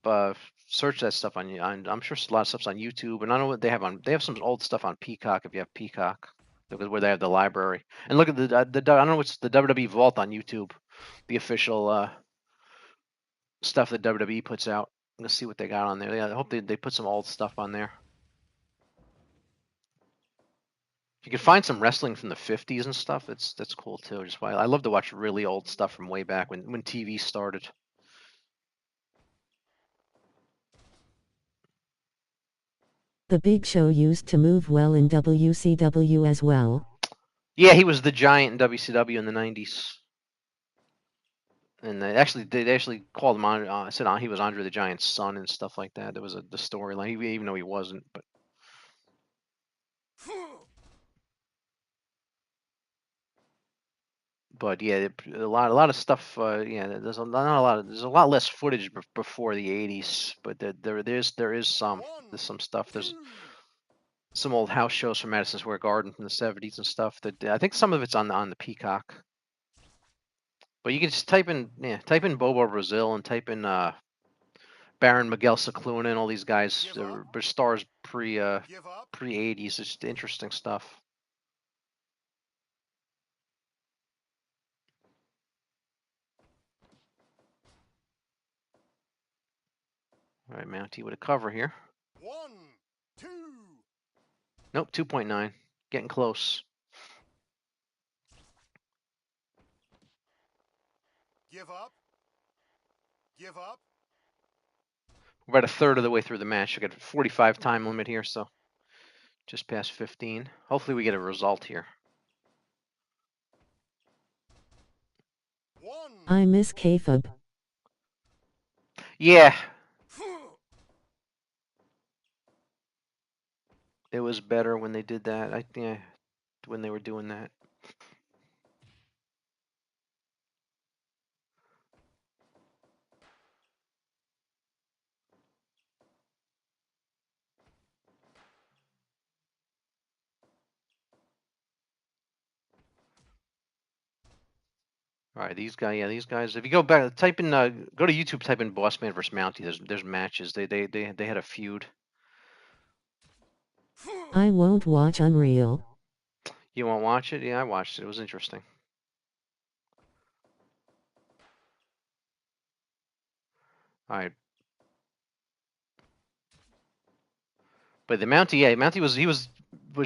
search that stuff on. I'm sure a lot of stuff's on YouTube, and I know what they have on. They have some old stuff on Peacock if you have Peacock, where they have the library. And look at the I don't know what's the WWE Vault on YouTube, the official stuff that WWE puts out. Let's see what they got on there. Yeah, I hope they put some old stuff on there. If you can find some wrestling from the 50s and stuff, that's cool too. Just why I love to watch really old stuff from way back when TV started. The Big Show used to move well in WCW as well. Yeah, he was the Giant in WCW in the 90s. And they actually called him on. Said he was Andre the Giant's son and stuff like that. There was the storyline, even though he wasn't. But yeah, a lot of stuff. Yeah, there's there's a lot less footage before the 80s. But there's some stuff. There's some old house shows from Madison Square Garden from the 70s and stuff. That I think some of it's on the Peacock. But you can just type in Bobo Brazil and type in Baron Miguel Cicluna and all these guys were stars pre 80s. It's just interesting stuff. All right, Mountie with a cover here. 1, 2. Nope, 2.9. Getting close. Give up. Give up. We're about a third of the way through the match. We got a 45 time limit here, so just past 15. Hopefully we get a result here. 1. I miss kayfabe. Yeah. It was better when they did that. When they were doing that. All right, these guys. If you go back, type in, go to YouTube, type in Boss Man versus Mountie. There's matches. They had a feud. I won't watch Unreal. You won't watch it? Yeah, I watched it. It was interesting. All right. But the Mountie, yeah, Mountie was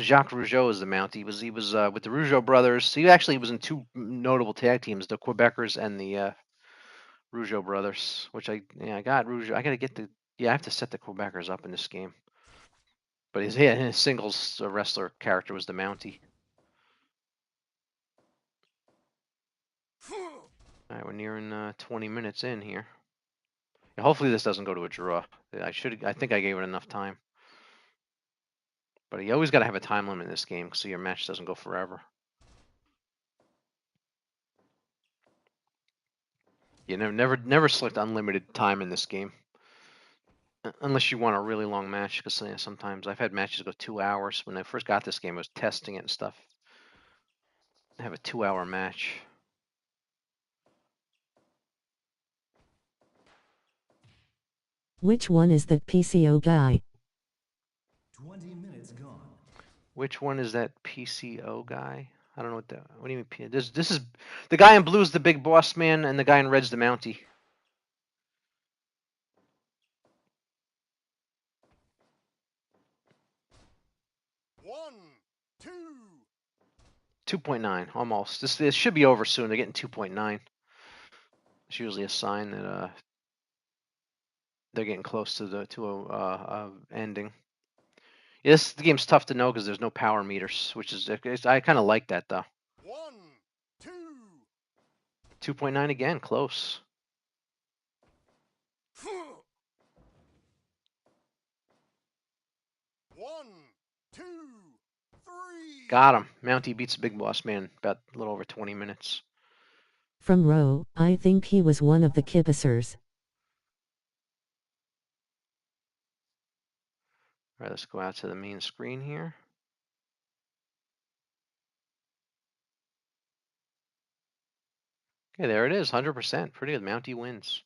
Jacques Rougeau as the Mountie. He was with the Rougeau brothers. He actually was in two notable tag teams, the Quebecers and the Rougeau brothers. Which I got Rougeau. I gotta get I have to set the Quebecers up in this game. But his singles wrestler character was the Mountie. All right, we're nearing 20 minutes in here. Hopefully this doesn't go to a draw. I think I gave it enough time. But you always got to have a time limit in this game so your match doesn't go forever. You never select unlimited time in this game. Unless you want a really long match, because sometimes I've had matches go 2 hours. When I first got this game, I was testing it and stuff. I have a 2-hour match. Which one is that PCO guy? 20 minutes gone. Which one is that PCO guy? I don't know what that. What do you mean? This is the guy in blue is the big boss man, and the guy in red's the Mountie. 1, 2. 2.9, almost. This should be over soon. They're getting 2.9. It's usually a sign that they're getting close to a ending. Yeah, the game's tough to know because there's no power meters, which is I kind of like that though. 1, 2. 2.9 again, close. 1, 2, 3. Got him. Mountie beats the big boss man about a little over 20 minutes. From Row, I think he was one of the Kibicers. All right, let's go out to the main screen here. Okay, there it is, 100%. Pretty good. Mountie wins.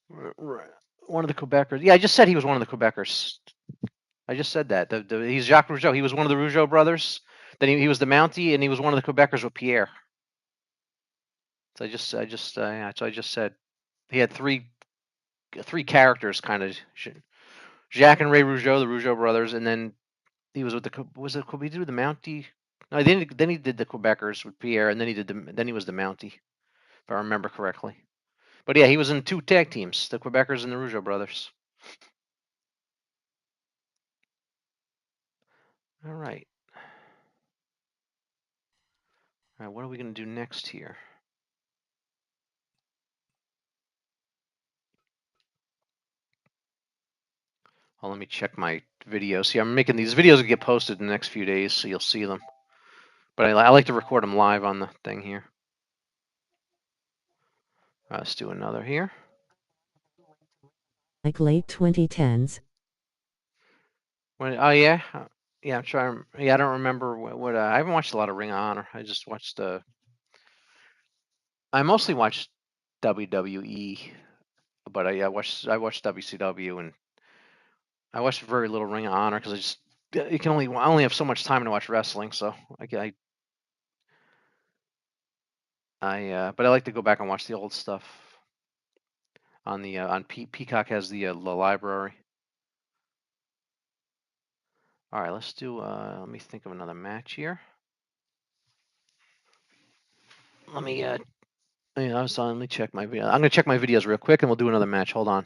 One of the Quebecers. Yeah, I just said he was one of the Quebecers. I just said that. He's Jacques Rougeau. He was one of the Rougeau brothers. Then he was the Mountie, and he was one of the Quebecers with Pierre. So I just said he had three characters, kind of. Jacques and Ray Rougeau, the Rougeau brothers, and then he was with he did the Mountie? No, then he did the Quebecers with Pierre, and then he was the Mountie, if I remember correctly. But yeah, he was in 2 tag teams, the Quebecers and the Rougeau brothers. All right. All right, what are we going to do next here? Oh, let me check my videos. See, I'm making these videos that get posted in the next few days, so you'll see them. But I like to record them live on the thing here. Let's do another here. Like late 2010s. Oh yeah, yeah. I'm trying. Yeah, I don't remember what I haven't watched a lot of Ring of Honor. I just watched I mostly watched WWE, but I watched WCW, and I watched very little Ring of Honor because I only have so much time to watch wrestling. So but I like to go back and watch the old stuff on the Peacock has the library. All right, let's do. Let me think of another match here. Let me. Let me check my video. I'm gonna check my videos real quick, and we'll do another match. Hold on.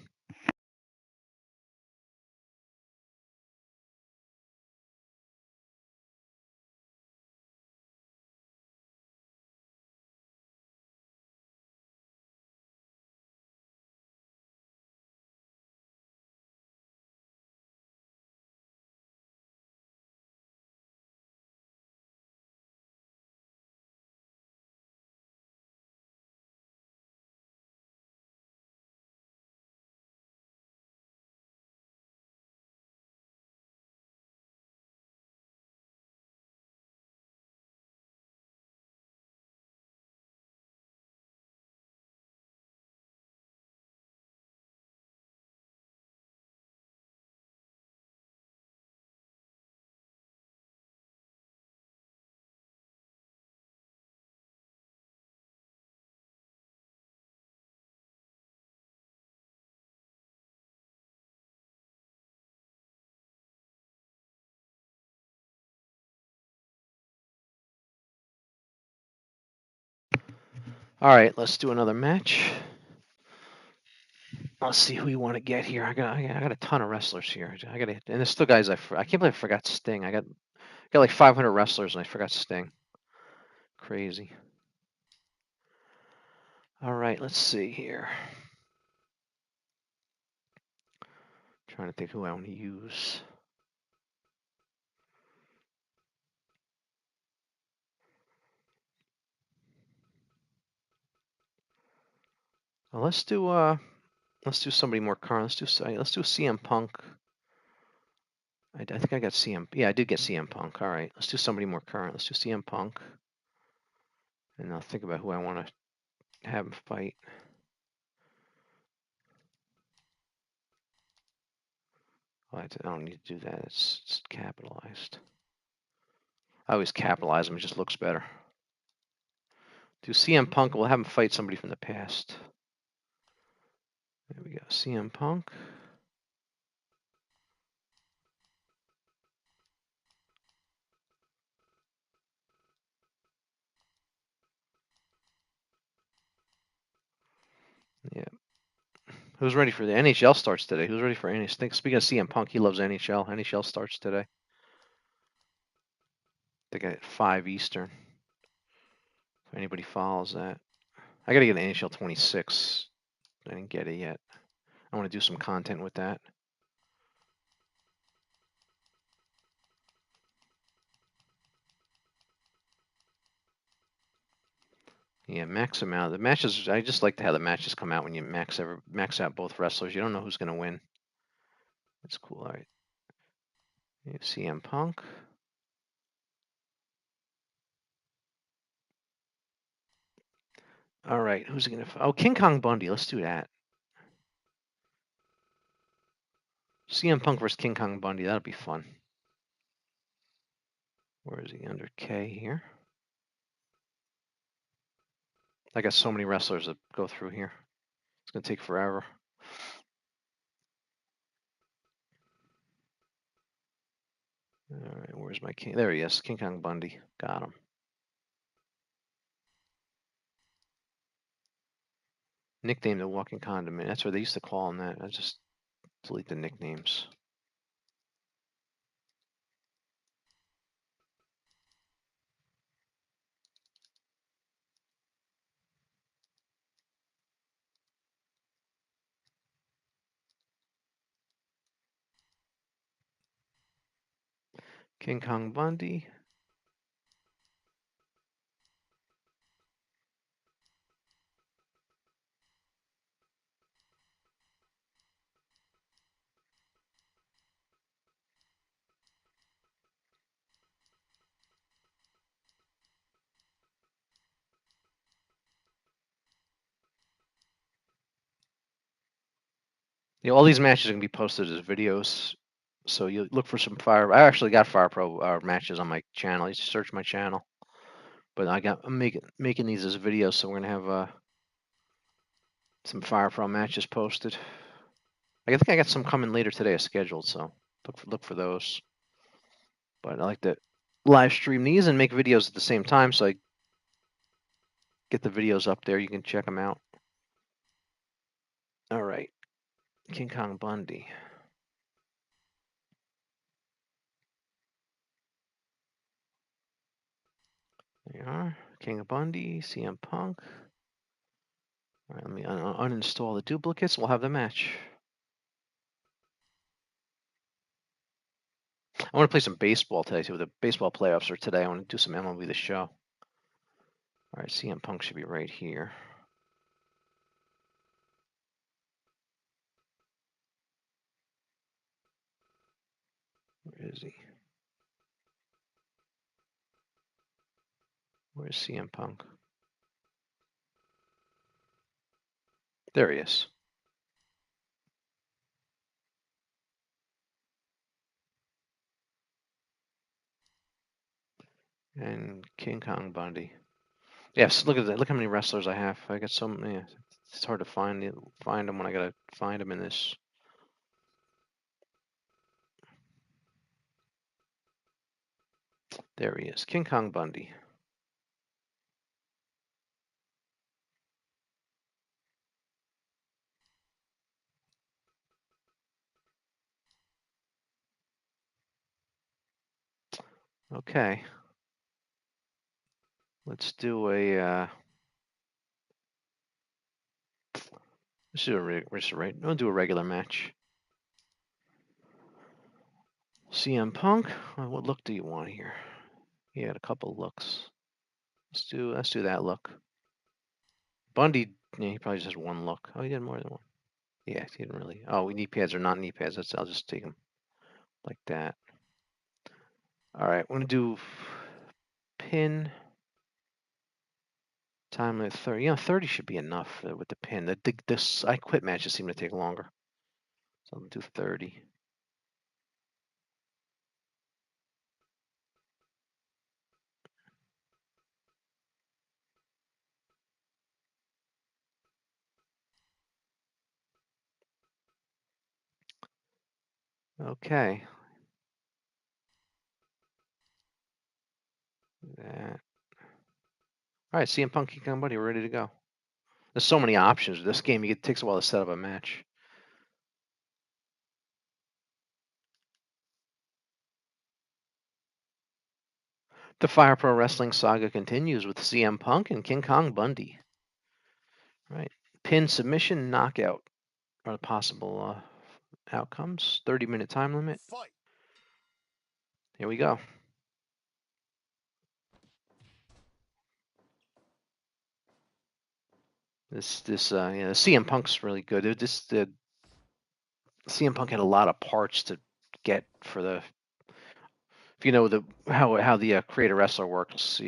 All right, let's do another match. Let's see who you want to get here. I got a ton of wrestlers here. And there's still guys I can't believe I forgot Sting. I got like 500 wrestlers and I forgot Sting. Crazy. All right, let's see here. Trying to think who I want to use. Well, let's do somebody more current. Let's do CM Punk. I think I got CM. Yeah, I did get CM Punk. All right, let's do somebody more current. Let's do CM Punk. And I'll think about who I want to have him fight. Oh, I don't need to do that. It's capitalized. I always capitalize them. It just looks better. Do CM Punk. We'll have him fight somebody from the past. There we go. CM Punk. Yeah. Who's ready for the NHL starts today? Who's ready for NHL? Speaking of CM Punk, he loves NHL. NHL starts today. I think at 5 Eastern. If anybody follows that. I got to get an NHL 26. I didn't get it yet. I want to do some content with that. Yeah, max them out. The matches, I just like to have the matches come out when you max out both wrestlers. You don't know who's going to win. That's cool. All right. CM Punk. All right, who's it gonna? Oh, King Kong Bundy. Let's do that. CM Punk versus King Kong Bundy. That'll be fun. Where is he? Under K here. I got so many wrestlers that go through here. It's gonna take forever. All right, where's my king? There he is, King Kong Bundy. Got him. Nicknamed the Walking Condiment. That's what they used to call him that. I just delete the nicknames. King Kong Bundy. Yeah, all these matches are gonna be posted as videos, so you look for some Fire. I actually got Fire Pro matches on my channel. You search my channel, but I'm making these as videos, so we're gonna have some Fire Pro matches posted. I think I got some coming later today scheduled, so look for those. But I like to live stream these and make videos at the same time, so I get the videos up there. You can check them out. All right, King Kong Bundy. There you are, King of Bundy, CM Punk. All right, let me uninstall the duplicates. We'll have the match. I want to play some baseball today too. The baseball playoffs are today. I want to do some MLB The Show. All right, CM Punk should be right here. Where is he? Where's CM Punk? There he is. And King Kong Bundy. Yes, look at that. Look how many wrestlers I have. I got so many. It's hard to find them when I gotta find them in this. There he is, King Kong Bundy. Okay. Let's do a. Let's do We'll do a regular match. CM Punk. What look do you want here? He had a couple looks. Let's do that look. Bundy, yeah, he probably just has one look. Oh, he did more than one. Yeah, he didn't really. Oh, knee pads are not knee pads. I'll just take them like that. All right, we're gonna do pin. Time limit 30. 30 should be enough with the pin. This I quit matches seem to take longer. So I'll do 30. Okay. That. All right, CM Punk, King Buddy, we're ready to go. There's so many options with this game. It takes a while to set up a match. The Fire Pro Wrestling saga continues with CM Punk and King Kong Bundy. All right. Pin, submission, knockout are the possible outcomes. 30-minute time limit. Fight. Here we go. The CM Punk's really good. The CM Punk had a lot of parts to get for the. If you know how the creator wrestler works,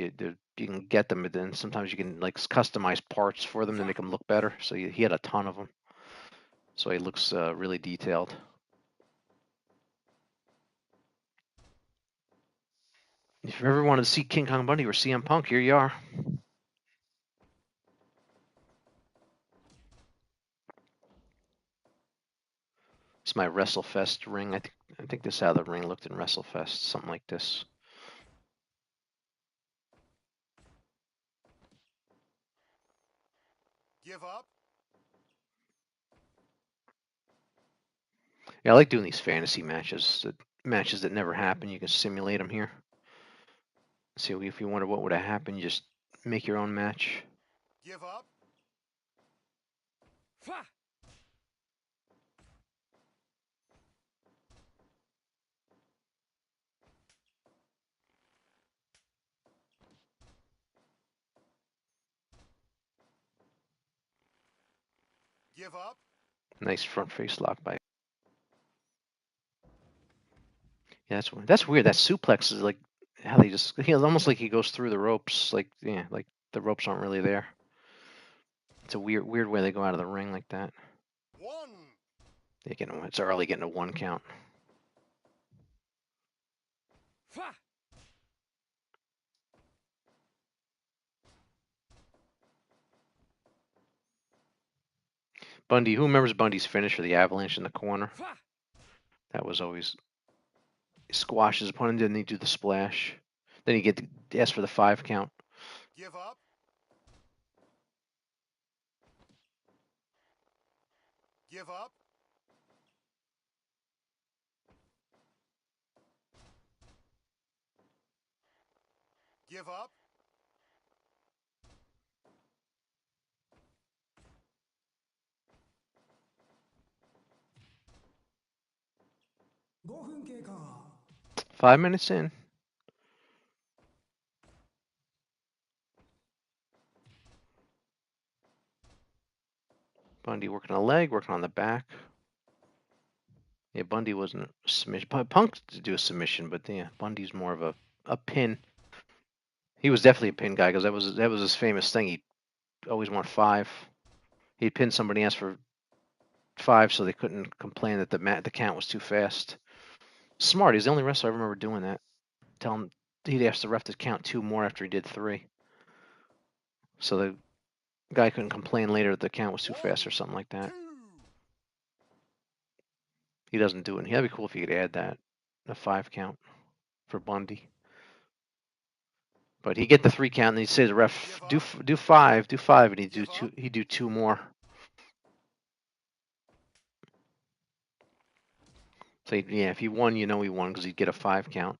you can get them, but then sometimes you can like customize parts for them to make them look better. So he had a ton of them, so he looks really detailed. If you ever wanted to see King Kong Bundy or CM Punk, here you are. It's my WrestleFest ring. I think this is how the ring looked in WrestleFest, something like this. Give up. Yeah, I like doing these fantasy matches that never happen. You can simulate them here. See, if you wonder what would have happened, you just make your own match. Give up. Give up. Nice front face lock by. Yeah, that's weird. That suplex is like how they just. It's almost like he goes through the ropes. Like like the ropes aren't really there. It's a weird way they go out of the ring like that. One. It's early getting a 1 count. Bundy, who remembers Bundy's finish for the avalanche in the corner? That was always squash his opponent, then he do the splash. Then he get to ask for the 5 count. Give up. Give up. Give up. Go 分経過 5 minutes in. Bundy working a leg, working on the back. Yeah, Bundy wasn't a submission. Punk to do a submission, but yeah, Bundy's more of a pin. He was definitely a pin guy because that was his famous thing. He always want 5. He'd pin somebody, ask for 5, so they couldn't complain that the count was too fast. Smart. He's the only wrestler I remember doing that. Tell him he'd ask the ref to count 2 more after he did 3, so the guy couldn't complain later that the count was too fast or something like that. He doesn't do it. That'd be cool if he could add that, a 5 count for Bundy. But he'd get the 3 count, and he'd say to the ref, do 5, and he'd do 2 more. So yeah, if he won, he won because he'd get a 5 count.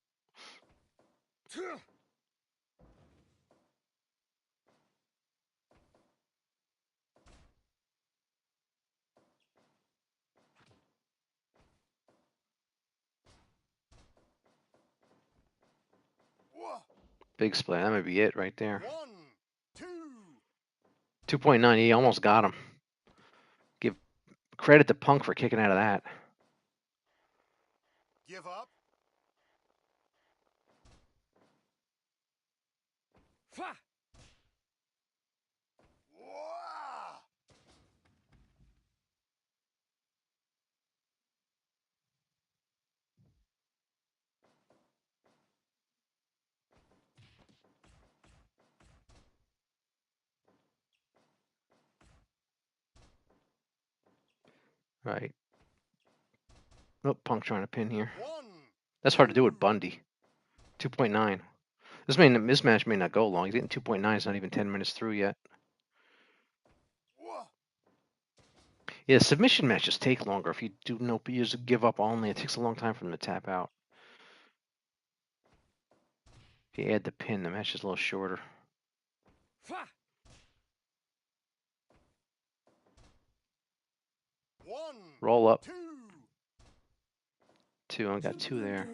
Big splash. That might be it right there. 2.9. He almost got him. Give credit to Punk for kicking out of that. Give up. Right. Oh, Punk trying to pin here. That's hard to do with Bundy. 2.9. This match may not go long. He's getting 2.9. It's not even 10 minutes through yet. Yeah, submission matches take longer if you do use a give up only. It takes a long time for them to tap out. If you add the pin, the match is a little shorter. Roll up. 2. I got 2 there.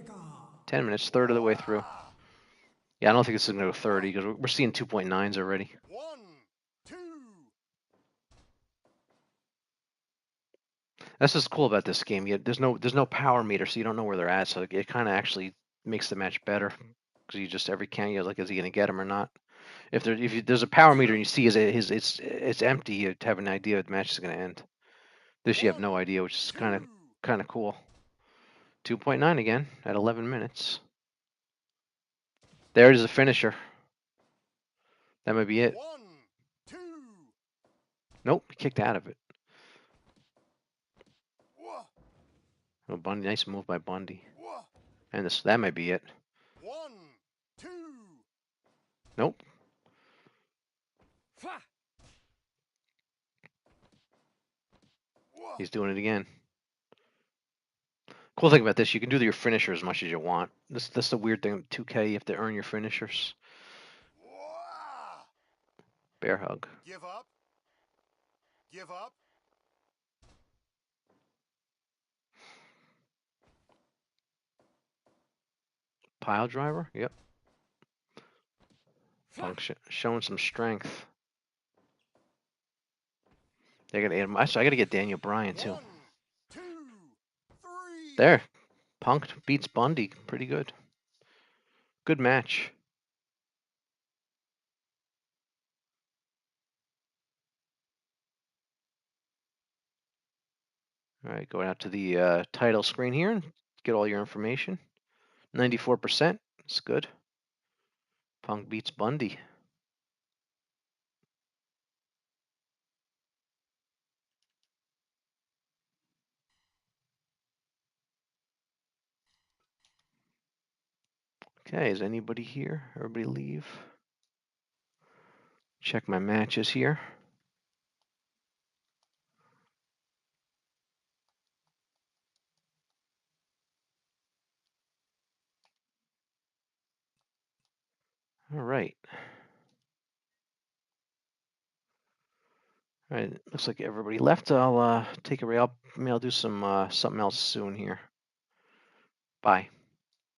10 minutes, third of the way through. Yeah, I don't think this is going to go 30 because we're seeing 2.9s already. That's what's cool about this game. There's no power meter, so you don't know where they're at. So it kind of actually makes the match better because you just every count you're like, is he going to get him or not? If there's a power meter and you see it's empty, you have an idea the match is going to end. This you have no idea, which is kind of cool. 2.9 again at 11 minutes. There it is, a finisher. That might be it. 1, 2. Nope, he kicked out of it. Wha- Oh, Bundy, nice move by Bundy. wha- And that might be it. 1, 2. Nope. Wha- He's doing it again. Cool thing about this, you can do your finisher as much as you want. This is the weird thing with 2K, you have to earn your finishers. wha- Bear hug. Give up. Give up. Pile driver? Yep. Punk showing some strength. They gotta add him. Actually, I gotta get Daniel Bryan too. 1, 2, 3. There. Punk beats Bundy. Pretty good. Good match. All right, going out to the title screen here and get all your information. 94%. It's good. Punk beats Bundy. Okay, is anybody here? Everybody leave. Check my matches here. All right. All right, looks like everybody left. I'll take a break. I'll do some something else soon here. Bye.